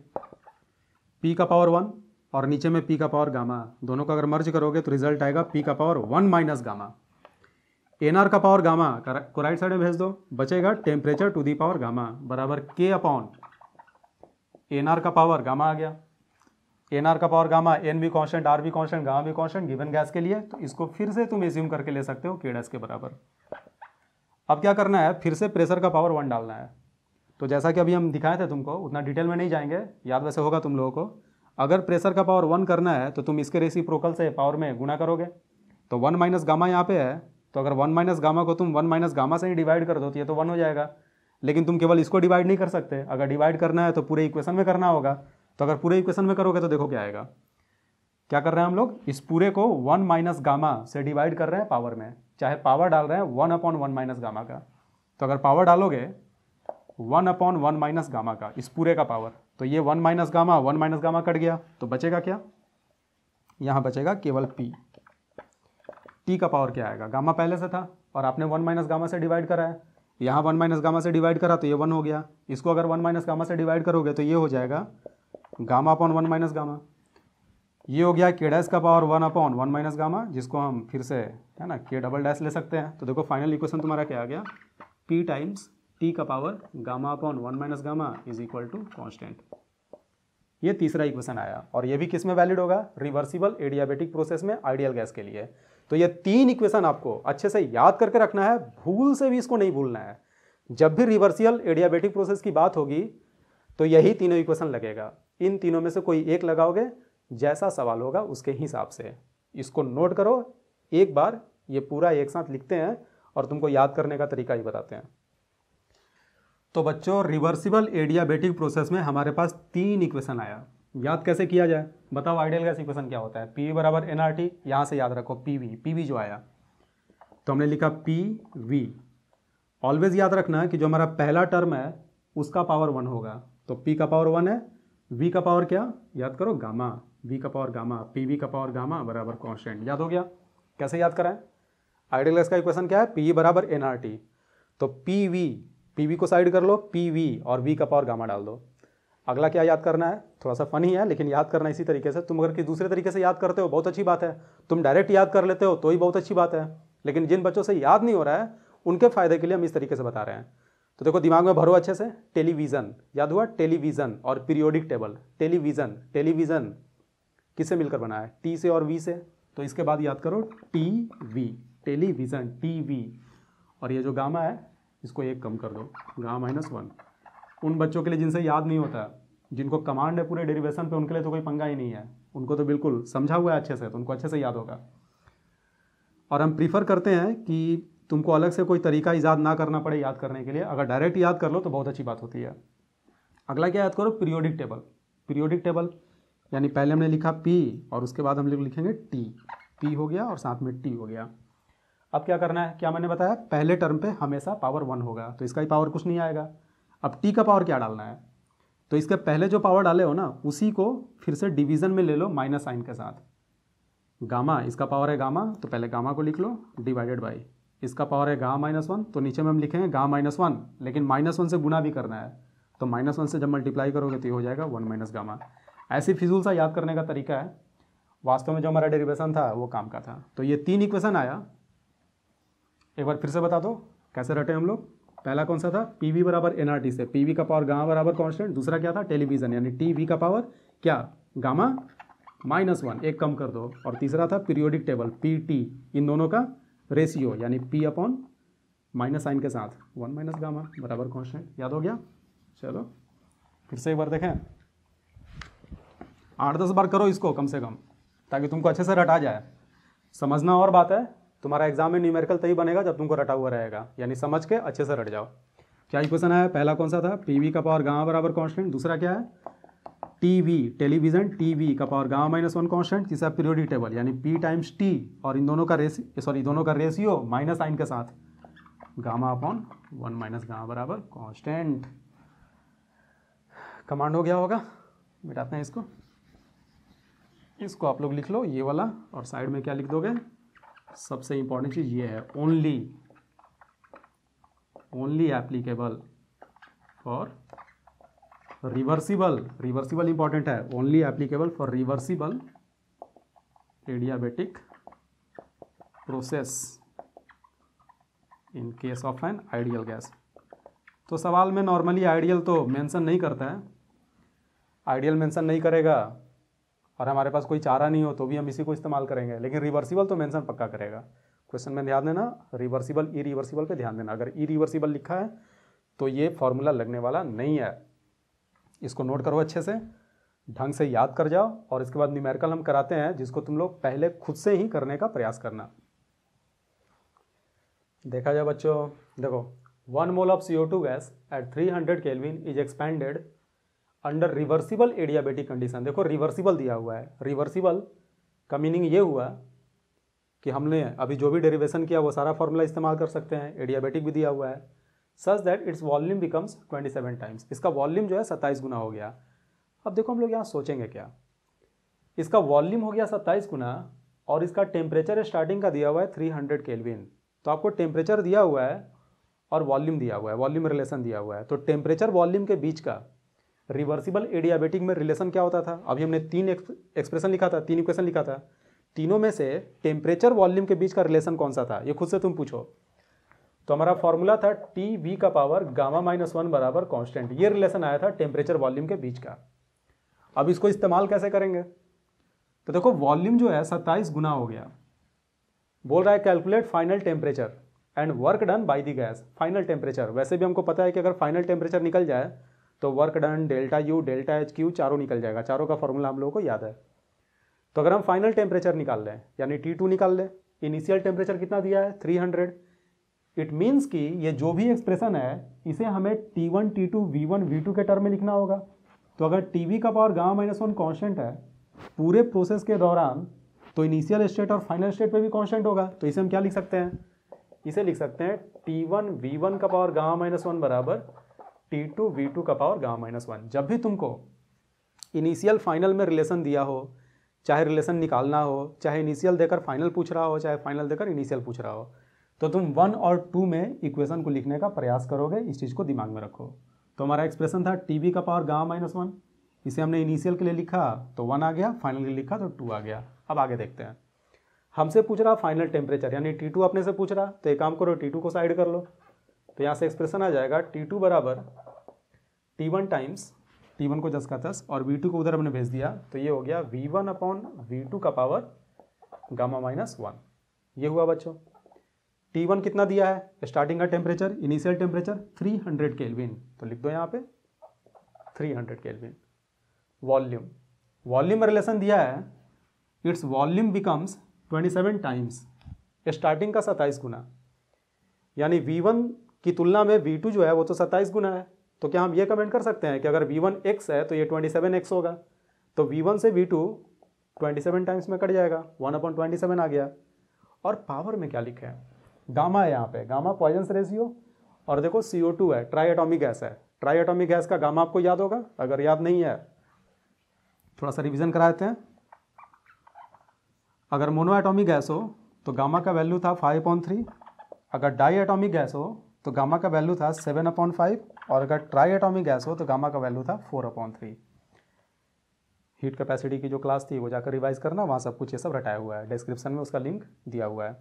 P का पावर 1 और नीचे में P का पावर गामा, दोनों का अगर मर्ज करोगे तो रिजल्ट आएगा P का पावर 1 माइनस गामा। NR का पावर गामा को राइट साइड में भेज दो, बचेगा temperature to the power gamma बराबर K अपॉन NR का पावर गामा आ गया। NR का पावर गामा, N भी कांस्टेंट, R भी कांस्टेंट, गामा भी कांस्टेंट गिवन गैस के लिए, तो इसको फिर से तुम एज्यूम करके ले सकते हो K डैश के बराबर। अब क्या करना है, फिर से प्रेशर का पावर 1 डालना है। तो जैसा कि अभी हम दिखाए थे तुमको, उतना डिटेल में नहीं जाएंगे, याद वैसे होगा तुम लोगों को। अगर प्रेशर का पावर 1 करना है तो तुम इसके रेसिप्रोकल से पावर में गुणा करोगे, तो 1 माइनस गामा यहाँ पे है, तो अगर 1 माइनस गामा को तुम 1 माइनस गामा से ही डिवाइड कर दो तो ये तो 1 हो जाएगा। लेकिन तुम केवल इसको डिवाइड नहीं कर सकते, अगर डिवाइड करना है तो पूरे इक्वेशन में करना होगा। तो अगर पूरे इक्वेशन में करोगे तो देखो क्या आएगा, क्या कर रहे हैं हम लोग, इस पूरे को 1 माइनस गामा से डिवाइड कर रहे हैं पावर में, चाहे पावर डाल रहे हैं 1 अपॉन 1 माइनस गामा का। तो अगर पावर डालोगे 1 अपॉन 1 माइनस गामा का, इस पूरे का पावर, तो ये 1 माइनस गामा कट गया, तो बचेगा क्या, यहाँ बचेगा केवल P। T का पावर क्या आएगा, गामा पहले से था और आपने 1 माइनस गामा से डिवाइड करा है, यहाँ 1 माइनस गामा से डिवाइड करा तो ये 1 हो गया, इसको अगर 1 माइनस गामा से डिवाइड करोगे तो ये हो जाएगा गामा अपॉन 1 माइनस गामा। ये हो गया K डैश का पावर 1 अपॉन 1 माइनस गामा, जिसको हम फिर से है ना K डबल डैश ले सकते हैं। तो देखो फाइनल इक्वेशन तुम्हारा क्या आ गया, P टाइम्स T का power gamma upon 1 minus gamma is equal to constant. ये तीसरा इक्वेशन आया, और ये भी किस में वैलिड होगा, रिवर्सिबल एडियाबेटिक प्रोसेस में आइडियल गैस के लिए। तो ये 3 इक्वेशन आपको अच्छे से याद करके रखना है, भूल से भी इसको नहीं भूलना है। जब भी रिवर्सिबल एडियाबेटिक प्रोसेस की बात होगी तो यही तीनों इक्वेशन लगेगा, इन तीनों में से कोई एक लगाओगे, जैसा सवाल होगा उसके हिसाब से। इसको नोट करो, एक बार ये पूरा एक साथ लिखते हैं और तुमको याद करने का तरीका ही बताते हैं। तो बच्चों, रिवर्सिबल एडियाबेटिक प्रोसेस में हमारे पास 3 इक्वेशन आया, याद कैसे किया जाए बताओ। आइडियल गैस इक्वेशन क्या होता है, P बराबर NRT, यहाँ से याद रखो PV जो आया तो हमने लिखा PV। ऑलवेज याद रखना है कि जो हमारा पहला टर्म है उसका पावर 1 होगा, तो P का पावर 1 है, V का पावर क्या याद करो, गामा, V का पावर गामा, PV का पावर गामा बराबर कांस्टेंट। याद हो गया, कैसे याद कराएं, आइडियल गैस का इक्वेशन क्या है, P बराबर NRT, तो PV PV को साइड कर लो, PV और V का पावर गामा डाल दो। अगला क्या याद करना है, थोड़ा सा फनी है लेकिन याद करना इसी तरीके से। तुम अगर किसी दूसरे तरीके से याद करते हो बहुत अच्छी बात है, तुम डायरेक्ट याद कर लेते हो तो ही बहुत अच्छी बात है, लेकिन जिन बच्चों से याद नहीं हो रहा है उनके फायदे के लिए हम इस तरीके से बता रहे हैं। तो देखो दिमाग में भरो अच्छे से, टेलीविज़न याद हुआ, टेलीविज़न और पीरियोडिक टेबल। टेलीविज़न, टेलीविज़न किससे मिलकर बना है, T से और V से, तो इसके बाद याद करो TV, टेलीविज़न TV। और ये जो गामा है इसको एक कम कर दो, गामा -1। उन बच्चों के लिए जिनसे याद नहीं होता, जिनको कमांड है पूरे डेरिवेशन पे, उनके लिए तो कोई पंगा ही नहीं है, उनको तो बिल्कुल समझा हुआ है अच्छे से, तो उनको अच्छे से याद होगा। और हम प्रीफर करते हैं कि तुमको अलग से कोई तरीका ईजाद ना करना पड़े याद करने के लिए, अगर डायरेक्ट याद कर लो तो बहुत अच्छी बात होती है। अगला क्या याद करो, पीरियोडिक टेबल। पीरियोडिक टेबल यानी पहले हमने लिखा P और उसके बाद हम लोग लिखेंगे T, P हो गया और साथ में T हो गया। अब क्या करना है, क्या मैंने बताया, पहले टर्म पे हमेशा पावर 1 होगा, तो इसका ही पावर कुछ नहीं आएगा। अब T का पावर क्या डालना है, तो इसके पहले जो पावर डाले हो ना उसी को फिर से डिवीज़न में ले लो माइनस साइन के साथ। गामा, इसका पावर है गामा, तो पहले गामा को लिख लो डिवाइडेड बाई, इसका पावर है गामा -1, तो नीचे में हम लिखेंगे गामा -1, लेकिन -1 से गुना भी करना है, तो -1 से जब मल्टीप्लाई करोगे तो ये हो जाएगा 1 माइनस गामा। ऐसी फिजूल सा याद करने का तरीका है, वास्तव में जो हमारा डेरिवेशन था वो काम का था। तो ये 3 इक्वेशन आया, एक बार फिर से बता दो कैसे रटे हम लोग। पहला कौन सा था, PV बराबर NRT से, PV का पावर गामा बराबर कांस्टेंट। दूसरा क्या था, टेलीविज़न यानी TV का पावर क्या, गामा -1, एक कम कर दो। और तीसरा था पीरियोडिक टेबल PT, इन दोनों का रेशियो यानी P अपॉन माइनस साइन के साथ 1 माइनस गामा बराबर कांस्टेंट। याद हो गया, चलो फिर से एक बार देखें, 8-10 बार करो इसको कम से कम, ताकि तुमको अच्छे से रटा जाए। समझना और बात है, तुम्हारा एग्जाम में न्यूमेरिकल तभी बनेगा जब तुमको रटा हुआ रहेगा, यानी समझ के अच्छे से रट जाओ। क्या इक्वेशन है, पहला कौन सा था, PV का पावर गामा बराबर कांस्टेंट। दूसरा क्या है, TV, टेलीविज़न TV का पावर गामा -1 कांस्टेंट। तीसरा पीरियोडिक टेबल यानी P टाइम्स T और इन दोनों का दोनों का रेशियो माइनस साइन के साथ, गामा अपॉन 1 माइनस गामा बराबर कांस्टेंट। कमांड हो गया होगा, मिटाते हैं इसको आप लोग लिख लो ये वाला, और साइड में क्या लिख दोगे, सबसे इंपॉर्टेंट चीज़ ये है, only applicable for reversible important है, only applicable for reversible adiabatic process in case of an ideal gas. तो सवाल में नॉर्मली आइडियल तो मेंशन नहीं करता है, आइडियल मेंशन नहीं करेगा और हमारे पास कोई चारा नहीं हो तो भी हम इसी को इस्तेमाल करेंगे, लेकिन रिवर्सिबल तो मेंशन पक्का करेगा। क्वेश्चन में ध्यान देना, रिवर्सिबल इरिवर्सिबल पे ध्यान देना। अगर इरिवर्सिबल लिखा है तो ये फॉर्मूला लगने वाला नहीं है, इसको नोट करो अच्छे से, ढंग से याद कर जाओ। और इसके बाद न्यूमेरिकल हम कराते हैं, जिसको तुम लोग पहले खुद से ही करने का प्रयास करना। देखा जाए बच्चों, देखो 1 mole of CO2 gas at 300 kelvin is expanded under reversible adiabatic condition. देखो रिवर्सिबल दिया हुआ है, रिवर्सिबल का मीनिंग ये हुआ कि हमने अभी जो भी डेरिवेशन किया वो सारा फॉर्मूला इस्तेमाल कर सकते हैं। एडियाबेटिक भी दिया हुआ है, such that its volume becomes 27 times, इसका वॉल्यूम जो है 27 गुना हो गया। अब देखो हम लोग यहाँ सोचेंगे क्या, इसका वॉल्यूम हो गया 27 गुना और इसका टेम्परेचर स्टार्टिंग का दिया हुआ है 300 केल्विन। तो आपको टेम्परेचर दिया हुआ है और वॉल्यूम दिया हुआ है, वॉल्यूम रिलेशन दिया हुआ है, तो टेम्परेचर वॉल्यूम के बीच का रिवर्सिबल एडियाबेटिक में रिलेशन क्या होता था। अभी हमने 3 एक्सप्रेशन लिखा था, 3 इक्वेशन लिखा था, तीनों में से टेम्परेचर वॉल्यूम के बीच का रिलेशन कौन सा था, ये खुद से तुम पूछो। तो हमारा फॉर्मूला था TV का पावर गामा -1 बराबर कांस्टेंट, ये रिलेशन आया था टेम्परेचर वॉल्यूम के बीच का। अब इसको इस्तेमाल कैसे करेंगे, तो देखो वॉल्यूम जो है 27 गुना हो गया, बोल रहा है calculate final temperature and work done by the gas. Final temperature, वैसे भी हमको पता है कि अगर फाइनल टेम्परेचर निकल जाए तो work done, delta U, delta H, चारों निकल जाएगा, चारों का फॉर्मूला हम लोगों को याद है। तो अगर हम फाइनल टेम्परेचर निकाल लें यानी T2 निकाल लें, इनिशियल टेम्परेचर कितना दिया है 300, इट मीन्स कि ये जो भी एक्सप्रेशन है इसे हमें T1, T2, V1, V2 के टर्म में लिखना होगा। तो अगर TV का पावर गामा -1 कांस्टेंट है पूरे प्रोसेस के दौरान, तो इनिशियल स्टेट और फाइनल स्टेट पे भी कांस्टेंट होगा। तो इसे हम क्या लिख सकते हैं, इसे लिख सकते हैं T1 V1 का पावर गामा -1 बराबर T2 V2 का पावर गामा -1। जब भी तुमको इनिशियल फाइनल में रिलेशन दिया हो, चाहे रिलेशन निकालना हो, चाहे इनिशियल देकर फाइनल पूछ रहा हो, चाहे फाइनल देकर इनिशियल पूछ रहा हो, तो तुम 1 और 2 में इक्वेशन को लिखने का प्रयास करोगे, इस चीज़ को दिमाग में रखो। तो हमारा एक्सप्रेशन था टीबी का पावर गामा -1, इसे हमने इनिशियल के लिए लिखा तो 1 आ गया, फाइनल के लिए लिखा तो 2 आ गया। अब आगे देखते हैं, हमसे पूछ रहा फाइनल टेम्परेचर यानी T2 अपने से पूछ रहा, तो एक काम करो T2 को साइड कर लो, तो यहाँ से एक्सप्रेशन आ जाएगा T2 बराबर T1 टाइम्स T1 को 10 का 10 और V2 को उधर हमने भेज दिया, तो ये हो गया V1 अपॉन V2 का पावर गामा -1। ये हुआ बच्चों। T1 कितना दिया है, स्टार्टिंग का टेम्परेचर, इनिशियल टेम्परेचर 300 केल्विन, तो लिख दो यहाँ पे 300 केल्विन। वॉल्यूम, वॉल्यूम में रिलेशन दिया है, its volume becomes 27 times starting का 27 गुना, यानी V1 की तुलना में V2 जो है वो तो 27 गुना है। तो क्या हम ये कमेंट कर सकते हैं कि अगर V1 x है तो ये 27x होगा, तो V1 से V2 27 टाइम्स में कट जाएगा, 1/27 आ गया। और पावर में क्या लिखा है, गामा है यहाँ पे, गामा पॉइजन्स रेशियो, और देखो CO2 है, ट्राई एटॉमिक गैस है। ट्राई एटॉमिक गैस का गामा आपको याद होगा, अगर याद नहीं है थोड़ा सा रिवीजन करा देते हैं। अगर मोनो एटॉमिक गैस हो तो गामा का वैल्यू था 5/3, अगर डाई एटॉमिक गैस हो तो गामा का वैल्यू था 7/5, और अगर ट्राई एटॉमिक गैस हो तो गामा का वैल्यू था 4/3। हीट कैपेसिटी की जो क्लास थी वो जाकर रिवाइज करना, वहाँ सब कुछ ये सब रटाया हुआ है, डिस्क्रिप्शन में उसका लिंक दिया हुआ है।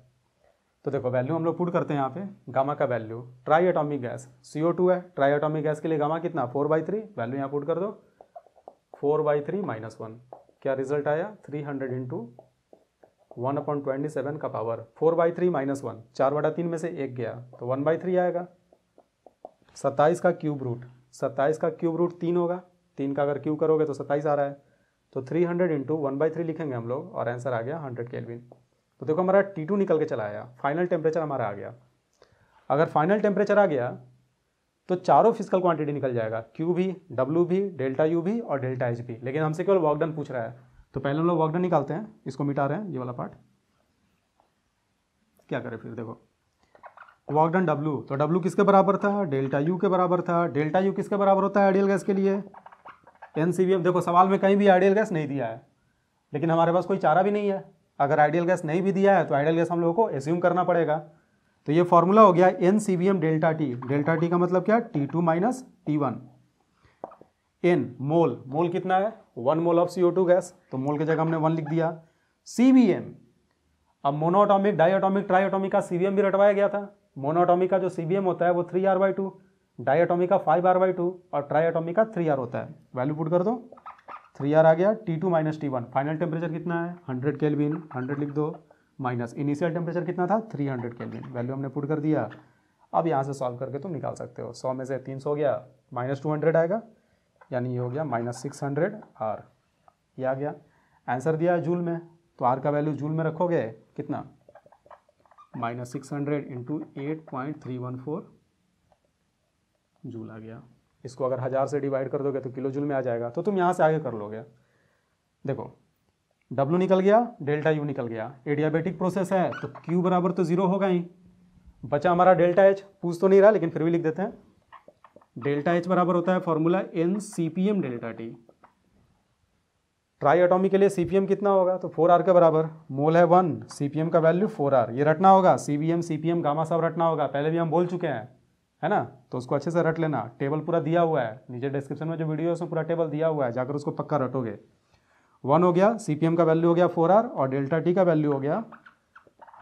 तो देखो वैल्यू हम लोग पुट करते हैं यहाँ पे, गामा का value, try atomic gas CO2 है, ट्राई एटॉमिक गैस के लिए गामा कितना 4/3, वैल्यू यहाँ पुट कर दो 4/3 -1, क्या रिजल्ट आया 300 इंटू 1/27 का पावर 4/3 -1, 4/3 में से 1 गया तो 1/3 आएगा। 27 का क्यूब रूट, 27 का क्यूब रूट 3 होगा, 3 का अगर क्यूब करोगे तो 27 आ रहा है, तो 300 इंटू 1/3 लिखेंगे हम लोग और आंसर आ गया 100 केल्विन। तो देखो हमारा T2 निकल के चला आया, फाइनल टेम्परेचर हमारा आ गया। अगर फाइनल टेम्परेचर आ गया तो चारों फिजिकल क्वांटिटी निकल जाएगा, Q भी, W भी, डेल्टा U भी और डेल्टा H भी, लेकिन हमसे केवल वर्क डन पूछ रहा है। तो पहले हम लोग वर्क डन निकालते हैं, इसको मिटा रहे हैं ये वाला पार्ट। क्या करें फिर, देखो वर्क डन W, तो W किसके बराबर था, डेल्टा U के बराबर था। डेल्टा U किसके बराबर होता है आइडियल गैस के लिए, NCVM। देखो सवाल में कहीं भी आइडियल गैस नहीं दिया है, लेकिन हमारे पास कोई चारा भी नहीं है। अगर आइडियल गैस नहीं भी दिया है तो आइडियल गैस हम लोगों को एज्यूम करना पड़ेगा। तो ये फॉर्मूला हो गया NCVM delta T। Delta T का मतलब क्या, T2 माइनस T1। N मोल, मोल कितना है 1 मोल ऑफ CO2 गैस, तो मोल की जगह हमने 1 लिख दिया। CVM, अब मोनोएटॉमिक, डाईएटॉमिक, ट्राईएटॉमिक का CVM भी रटवाया गया था। मोनोएटॉमिक का जो CVM होता है वो 3R/2, डाईएटॉमिक का 5R/2 और ट्राईएटॉमिक का 3R होता है। वैल्यू पुट कर दो, 3R आ गया, T2 minus T1। Final temperature कितना है 100 केल्विन, 100 लिख दो, माइनस इनिशियल टेम्परेचर कितना था 300 केल्विन, वैल्यू हमने पुट कर दिया। अब यहाँ से सॉल्व करके तुम निकाल सकते हो, 100 में से 300 गया, -200 आएगा, यानी ये हो गया -600 R। ये आ गया। आंसर दिया है जूल में, तो R का वैल्यू जूल में रखोगे कितना, -600 इंटू 8.314 जूल आ गया। इसको अगर 1000 से डिवाइड कर दोगे तो किलो जूल में आ जाएगा। तो तुम यहाँ से आगे कर लोगे। देखो W निकल गया, डेल्टा U निकल गया, एडियाबेटिक प्रोसेस है तो Q बराबर तो 0 होगा ही। बचा हमारा डेल्टा H, पूछ तो नहीं रहा लेकिन फिर भी लिख देते हैं। डेल्टा H बराबर होता है formula NCPM delta T। Try atomic के लिए CPM कितना होगा, तो 4R के बराबर, मोल है 1, CPM का वैल्यू 4R। ये रटना होगा, CVM CPM गामा सब रटना होगा, पहले भी हम बोल चुके हैं, है ना। तो उसको अच्छे से रट लेना, टेबल पूरा दिया हुआ है नीचे डिस्क्रिप्शन में, जो वीडियो है उसमें पूरा टेबल दिया हुआ है, जाकर उसको पक्का रटोगे। 1 हो गया, CPM का वैल्यू हो गया 4R और डेल्टा T का वैल्यू हो गया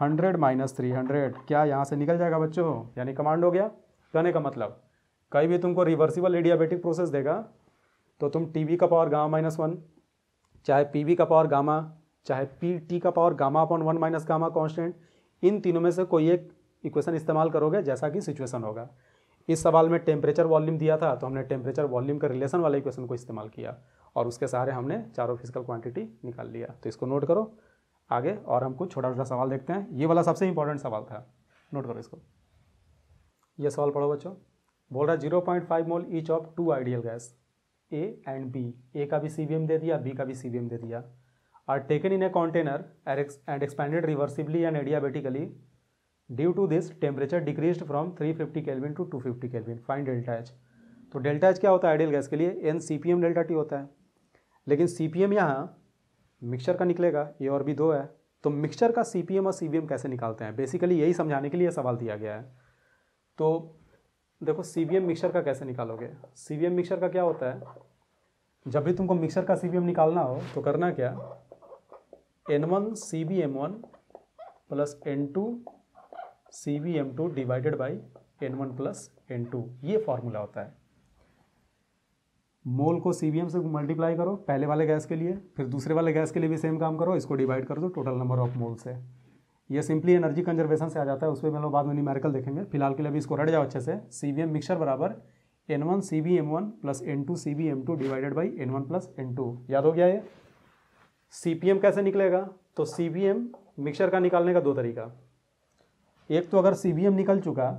100 माइनस 300। क्या यहाँ से निकल जाएगा बच्चों, यानी कमांड हो गया। कहने का मतलब कहीं भी तुमको रिवर्सिबल एडियाबेटिक प्रोसेस देगा तो तुम TB का पावर गामा -1, चाहे PV का पावर गामा, चाहे PT का power gamma upon 1 minus gamma constant, इन तीनों में से कोई एक इक्वेशन इस्तेमाल करोगे जैसा कि सिचुएशन होगा। इस सवाल में टेम्परेचर वॉल्यूम दिया था तो हमने टेम्परेचर वॉल्यूम का रिलेशन वाले इक्वेशन को इस्तेमाल किया और उसके सहारे हमने चारों फिजिकल क्वांटिटी निकाल लिया। तो इसको नोट करो आगे, और हम कुछ छोटा छोटा सवाल देखते हैं। ये वाला सबसे इंपॉर्टेंट सवाल था, नोट करो इसको। ये सवाल पढ़ो बच्चों। बोल रहा है 0.5 mole each of 2 ideal gas A and B, A का भी CVM दे दिया, B का भी CVM दे दिया, are taken in a container and expanded reversibly and adiabatically. Due to this temperature decreased from 350 kelvin to 250 kelvin, find delta H। तो delta H क्या होता है आइडियल गैस के लिए, NCPM डेल्टा T होता है, लेकिन CPM यहाँ मिक्सचर का निकलेगा, A और B 2 है, तो मिक्सचर का CPM और CVM कैसे निकालते हैं, बेसिकली यही समझाने के लिए सवाल दिया गया है। तो देखो CVM मिक्सचर का कैसे निकालोगे। CVM मिक्सचर का क्या होता है, जब भी तुमको मिक्सचर का CVM निकालना हो तो करना क्या, N1 CVM1 plus N2 CVM2 divided by N1 plus N2, ये फॉर्मूला होता है। मोल को CVM से मल्टीप्लाई करो पहले वाले गैस के लिए, फिर दूसरे वाले गैस के लिए भी सेम काम करो, इसको डिवाइड कर दो टोटल नंबर ऑफ मोल से। ये सिंपली एनर्जी कंजर्वेशन से आ जाता है, उस पर हम लोग बाद में न्यूमेरिकल देखेंगे। फिलहाल के लिए अभी इसको रट जाओ अच्छे से। CVM मिक्सचर बराबर N1 CVM1 plus N2 CVM2 divided by N1 plus N2। याद हो गया ये। CPM कैसे निकलेगा, तो CVM मिक्सचर का निकालने का दो तरीका। एक तो अगर CVM निकल चुका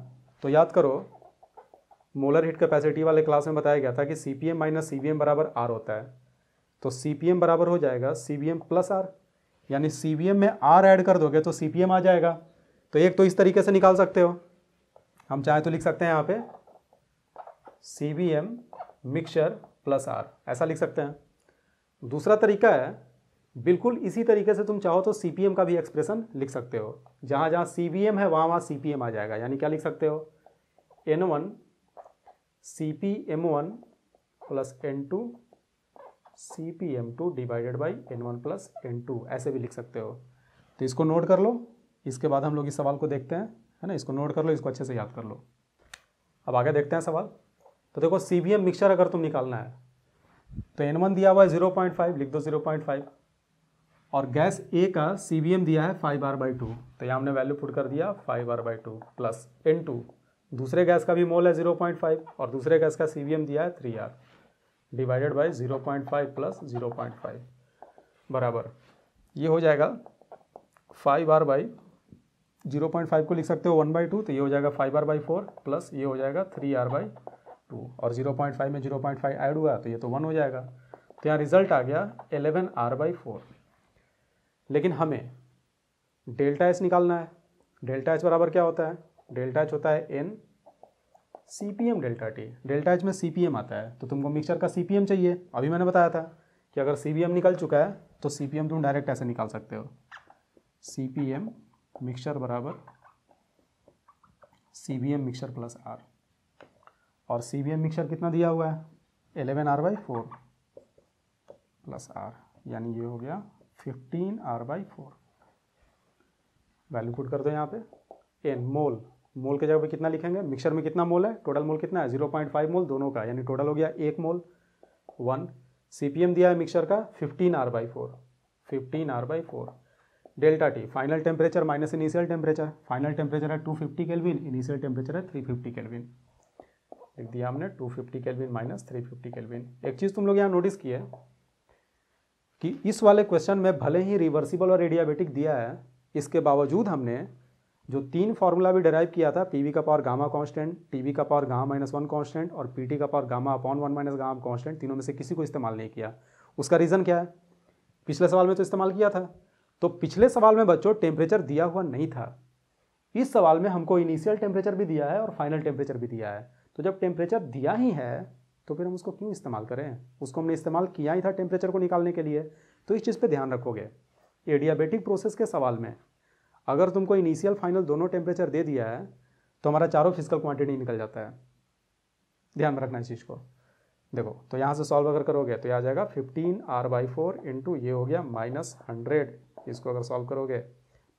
तो याद करो मोलर हीट कैपेसिटी वाले क्लास में बताया गया था कि CPM माइनस CVM बराबर R होता है। तो CPM बराबर हो जाएगा CVM प्लस R, यानी CVM में R ऐड कर दोगे तो CPM आ जाएगा। तो एक तो इस तरीके से निकाल सकते हो, हम चाहे तो लिख सकते हैं यहाँ पे CVM मिक्सचर प्लस R, ऐसा लिख सकते हैं। दूसरा तरीका है बिल्कुल इसी तरीके से, तुम चाहो तो CPM का भी एक्सप्रेशन लिख सकते हो, जहाँ जहाँ CVM है वहाँ CPM आ जाएगा। यानी क्या लिख सकते हो, N1 CPM1 plus N2 CPM2 divided by N1 plus N2, ऐसे भी लिख सकते हो। तो इसको नोट कर लो, इसके बाद हम लोग इस सवाल को देखते हैं, है ना। इसको नोट कर लो, इसको अच्छे से याद कर लो। अब आगे देखते हैं सवाल। तो देखो CVM मिक्सचर अगर तुम निकालना है तो N1 दिया हुआ है 0.5, लिख दो 0.5, और गैस A का CVM दिया है 5R/2, तो यहाँ हमने वैल्यू पुट कर दिया 5R/2 प्लस N2, दूसरे गैस का भी मोल है 0.5 और दूसरे गैस का CVM दिया है 3R डिवाइडेड बाई 0.5 प्लस 0.5 बराबर, ये हो जाएगा 5R/0.5 को लिख सकते हो 1/2, तो ये हो जाएगा 5R/4 प्लस ये हो जाएगा 3R/2, और 0.5 में 0.5 ऐड हुआ तो ये तो 1 हो जाएगा। तो यहाँ रिजल्ट आ गया 11R/4। लेकिन हमें डेल्टा एच निकालना है। डेल्टा एच बराबर क्या होता है, डेल्टा एच होता है N CPM delta T। Delta H में CPM आता है, तो तुमको मिक्सचर का CPM चाहिए। अभी मैंने बताया था कि अगर CVM निकल चुका है तो CPM तुम डायरेक्ट ऐसे निकाल सकते हो, CPM मिक्सचर बराबर CVM मिक्सचर प्लस R, और CVM मिक्सचर कितना दिया हुआ है 11R/4 प्लस R, यानी ये हो गया 15R/4। वैल्यू पुट कर दो यहाँ पे। N मोल, मोल के जगह पे कितना लिखेंगे, मिक्सचर में कितना मोल है, टोटल मोल कितना है 0.5 मोल दोनों का, यानी टोटल हो गया 1 मोल 1। CPM दिया है मिक्सचर का 15R/4। Delta T final temperature minus initial temperature, final temperature है 250 केल्विन, इनिशियल टेम्परेचर है 350 केल्विन। लिख दिया हमने 250 केल्विन माइनस 350 केल्विन। एक चीज़ तुम लोग यहाँ नोटिस किए कि इस वाले क्वेश्चन में भले ही रिवर्सिबल और एडियाबेटिक दिया है, इसके बावजूद हमने जो 3 फार्मूला भी डिराइव किया था, PV का पावर गामा कांस्टेंट, TV का पावर गामा -1 कांस्टेंट और PT का power gamma upon 1 minus gamma constant, तीनों में से किसी को इस्तेमाल नहीं किया। उसका रीज़न क्या है, पिछले सवाल में तो इस्तेमाल किया था। तो पिछले सवाल में बच्चों टेम्परेचर दिया हुआ नहीं था, इस सवाल में हमको इनिशियल टेम्परेचर भी दिया है और फाइनल टेम्परेचर भी दिया है। तो जब टेम्परेचर दिया ही है तो फिर हम उसको क्यों इस्तेमाल करें, उसको हमने इस्तेमाल किया ही था टेम्परेचर को निकालने के लिए। तो इस चीज़ पे ध्यान रखोगे, एडियाबेटिक प्रोसेस के सवाल में अगर तुमको इनिशियल फाइनल दोनों टेम्परेचर दे दिया है तो हमारा चारों फिजिकल क्वांटिटी निकल जाता है। ध्यान में रखना इस चीज़ को। देखो तो यहाँ से सॉल्व अगर करोगे तो ये आ जाएगा 15R/4 इंटू ये हो गया -100। इसको अगर सॉल्व करोगे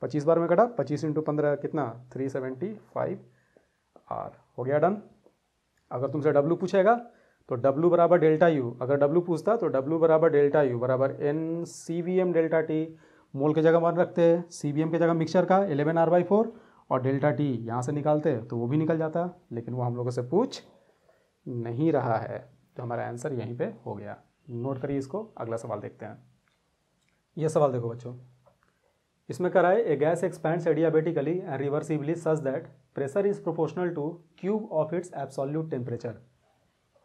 25 बार में कटा, 25 × 15 कितना 375 R हो गया डन। अगर तुमसे W पूछेगा तो W बराबर डेल्टा U, अगर W पूछता तो W बराबर डेल्टा U बराबर N CVM डेल्टा T। मोल के जगह मान रखते हैं, CVM के जगह मिक्सचर का 11R/4 और डेल्टा T यहाँ से निकालते तो वो भी निकल जाता, लेकिन वो हम लोगों से पूछ नहीं रहा है। तो हमारा आंसर यहीं पे हो गया। नोट करिए इसको, अगला सवाल देखते हैं। ये सवाल देखो बच्चों, इसमें करा है a gas expands adiabatically and reversibly such that pressure is proportional to cube of its absolute temperature.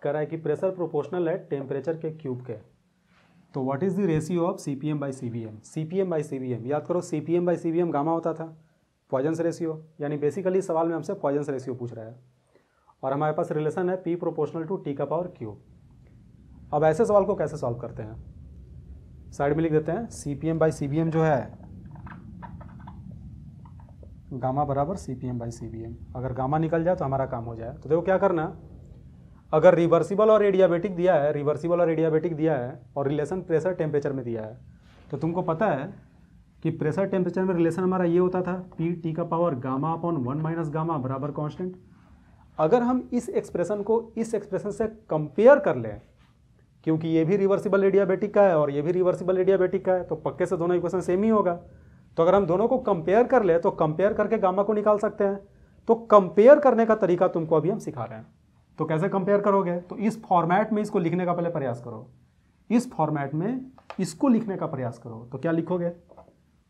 करा है कि प्रेशर प्रोपोर्शनल है टेम्परेचर के क्यूब के। तो what is the ratio of CPM/CVM। CPM/CVM याद करो, CPM/CVM गामा होता था, पॉइजन्स रेशियो, यानी बेसिकली सवाल में हमसे पॉइजन्स रेशियो पूछ रहा है और हमारे पास रिलेशन है P प्रोपोर्शनल टू T का पावर क्यूब। अब ऐसे सवाल को कैसे सॉल्व करते हैं, साइड में लिख देते हैं। CPM/CVM जो है गामा बराबर CPM/CBM। अगर गामा निकल जाए तो हमारा काम हो जाए। तो देखो क्या करना, अगर रिवर्सिबल और एडियाबेटिक दिया है, रिवर्सिबल और एडियाबेटिक दिया है और रिलेशन प्रेशर टेम्परेचर में दिया है, तो तुमको पता है कि प्रेशर टेम्परेचर में रिलेशन हमारा ये होता था P gamma upon 1 minus gamma बराबर कांस्टेंट। अगर हम इस एक्सप्रेशन को इस एक्सप्रेशन से कंपेयर कर लें, क्योंकि ये भी रिवर्सिबल एडियाबेटिक का है और ये भी रिवर्सिबल एडियाबेटिक का है, तो पक्के से दोनों इक्वेशन सेम ही होगा। तो अगर हम दोनों को कंपेयर कर ले तो कंपेयर करके गामा को निकाल सकते हैं। तो कंपेयर करने का तरीका तुमको अभी हम सिखा रहे हैं। तो कैसे कंपेयर करोगे, तो इस फॉर्मेट में इसको लिखने का पहले प्रयास करो, इस फॉर्मेट में इसको लिखने का प्रयास करो। तो क्या लिखोगे,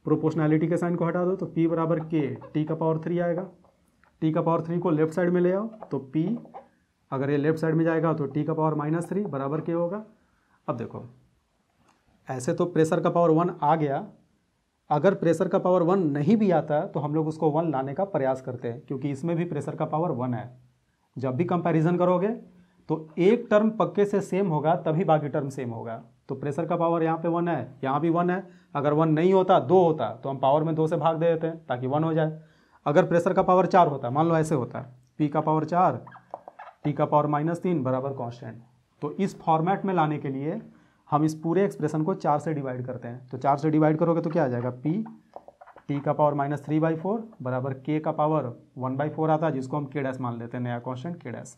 प्रोपोर्शनैलिटी के साइन को हटा दो तो P बराबर K T⁻³ आएगा। T⁻³ को लेफ्ट साइड में ले आओ तो P, अगर ये लेफ्ट साइड में जाएगा तो T⁻³ बराबर K होगा। अब देखो, ऐसे तो प्रेशर का पावर 1 आ गया, अगर प्रेशर का पावर 1 नहीं भी आता तो हम लोग उसको 1 लाने का प्रयास करते हैं, क्योंकि इसमें भी प्रेशर का पावर 1 है। जब भी कंपैरिजन करोगे तो एक टर्म पक्के से सेम होगा तभी बाकी टर्म सेम होगा। तो प्रेशर का पावर यहाँ पे 1 है, यहाँ भी 1 है। अगर 1 नहीं होता, 2 होता, तो हम पावर में 2 से भाग दे देते हैं ताकि 1 हो जाए। अगर प्रेशर का पावर 4 होता, मान लो ऐसे होता, P⁴ T⁻³ बराबर कांस्टेंट। तो इस फॉर्मेट में लाने के लिए हम इस पूरे एक्सप्रेशन को 4 से डिवाइड करते हैं। तो 4 से डिवाइड करोगे तो क्या आ जाएगा, P T⁻³ बराबर K⁻1/4 आता है, जिसको हम K' मान लेते हैं, नया कांस्टेंट K'।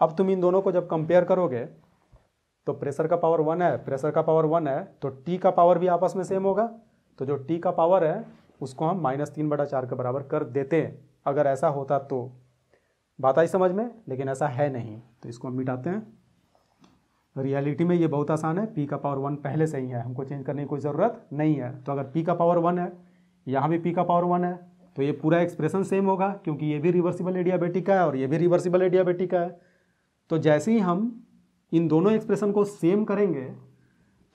अब तुम इन दोनों को जब कंपेयर करोगे तो प्रेशर का पावर 1 है, प्रेशर का पावर 1 है, तो T का पावर भी आपस में सेम होगा। तो जो T का पावर है उसको हम -3/4 के बराबर कर देते हैं। अगर ऐसा होता तो बात आई समझ में, लेकिन ऐसा है नहीं, तो इसको हम मिटाते हैं। रियलिटी में ये बहुत आसान है, P का पावर 1 पहले से ही है, हमको चेंज करने की कोई ज़रूरत नहीं है। तो अगर P का पावर 1 है, यहाँ भी P का पावर 1 है, तो ये पूरा एक्सप्रेशन सेम होगा, क्योंकि ये भी रिवर्सिबल एडियाबेटिक का है और ये भी रिवर्सिबल एडियाबेटिक का है। तो जैसे ही हम इन दोनों एक्सप्रेशन को सेम करेंगे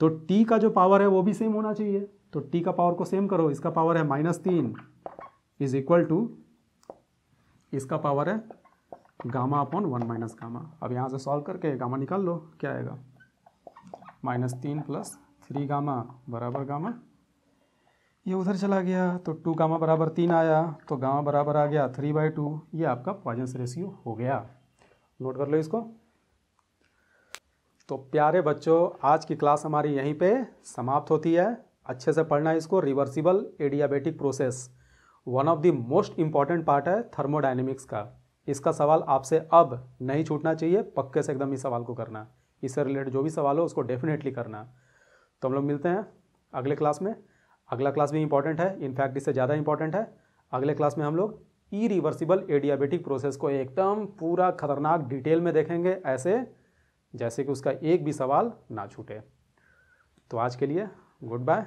तो T का जो पावर है वो भी सेम होना चाहिए। तो T का पावर को सेम करो, इसका पावर है -3 इज इक्वल टू, इसका पावर है गामा अपॉन 1 माइनस गामा। अब यहाँ से सॉल्व करके गामा निकाल लो, क्या आएगा, -3 + 3 गामा बराबर गामा। ये उधर चला गया तो 2 गामा बराबर 3 आया, तो गामा बराबर आ गया 3/2। ये आपका पॉइजन्स रेशियो हो गया। नोट कर लो इसको। तो प्यारे बच्चों, आज की क्लास हमारी यहीं पे समाप्त होती है। अच्छे से पढ़ना इसको। Reversible adiabatic process one of the most important part है थर्मोडायनेमिक्स का। इसका सवाल आपसे अब नहीं छूटना चाहिए, पक्के से एकदम इस सवाल को करना। इससे रिलेटेड जो भी सवाल हो उसको डेफिनेटली करना। तो हम लोग मिलते हैं अगले क्लास में। अगला क्लास भी इंपॉर्टेंट है, इनफैक्ट इससे ज़्यादा इंपॉर्टेंट है। अगले क्लास में हम लोग इरिवर्सिबल एडियाबेटिक प्रोसेस को एकदम पूरा खतरनाक डिटेल में देखेंगे, ऐसे जैसे कि उसका एक भी सवाल ना छूटे। तो आज के लिए गुड बाय।